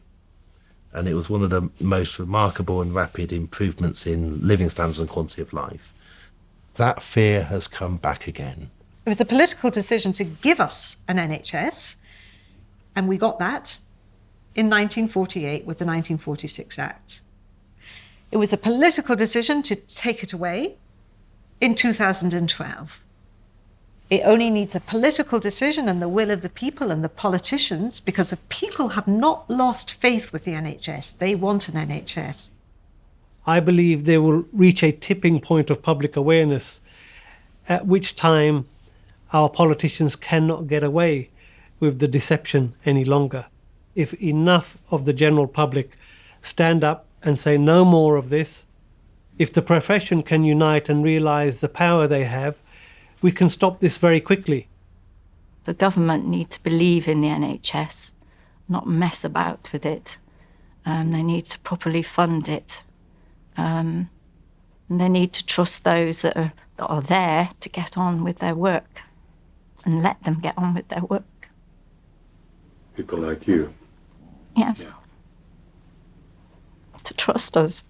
And it was one of the most remarkable and rapid improvements in living standards and quality of life. That fear has come back again. It was a political decision to give us an NHS, and we got that in 1948 with the 1946 Act. It was a political decision to take it away in 2012. It only needs a political decision and the will of the people and the politicians, because the people have not lost faith with the NHS. They want an NHS. I believe they will reach a tipping point of public awareness, at which time our politicians cannot get away with the deception any longer. If enough of the general public stand up and say no more of this, if the profession can unite and realise the power they have, we can stop this very quickly. The government need to believe in the NHS, not mess about with it. They need to properly fund it. And they need to trust those that are there to get on with their work and let them get on with their work. People like you. Yes. Yeah. To trust us.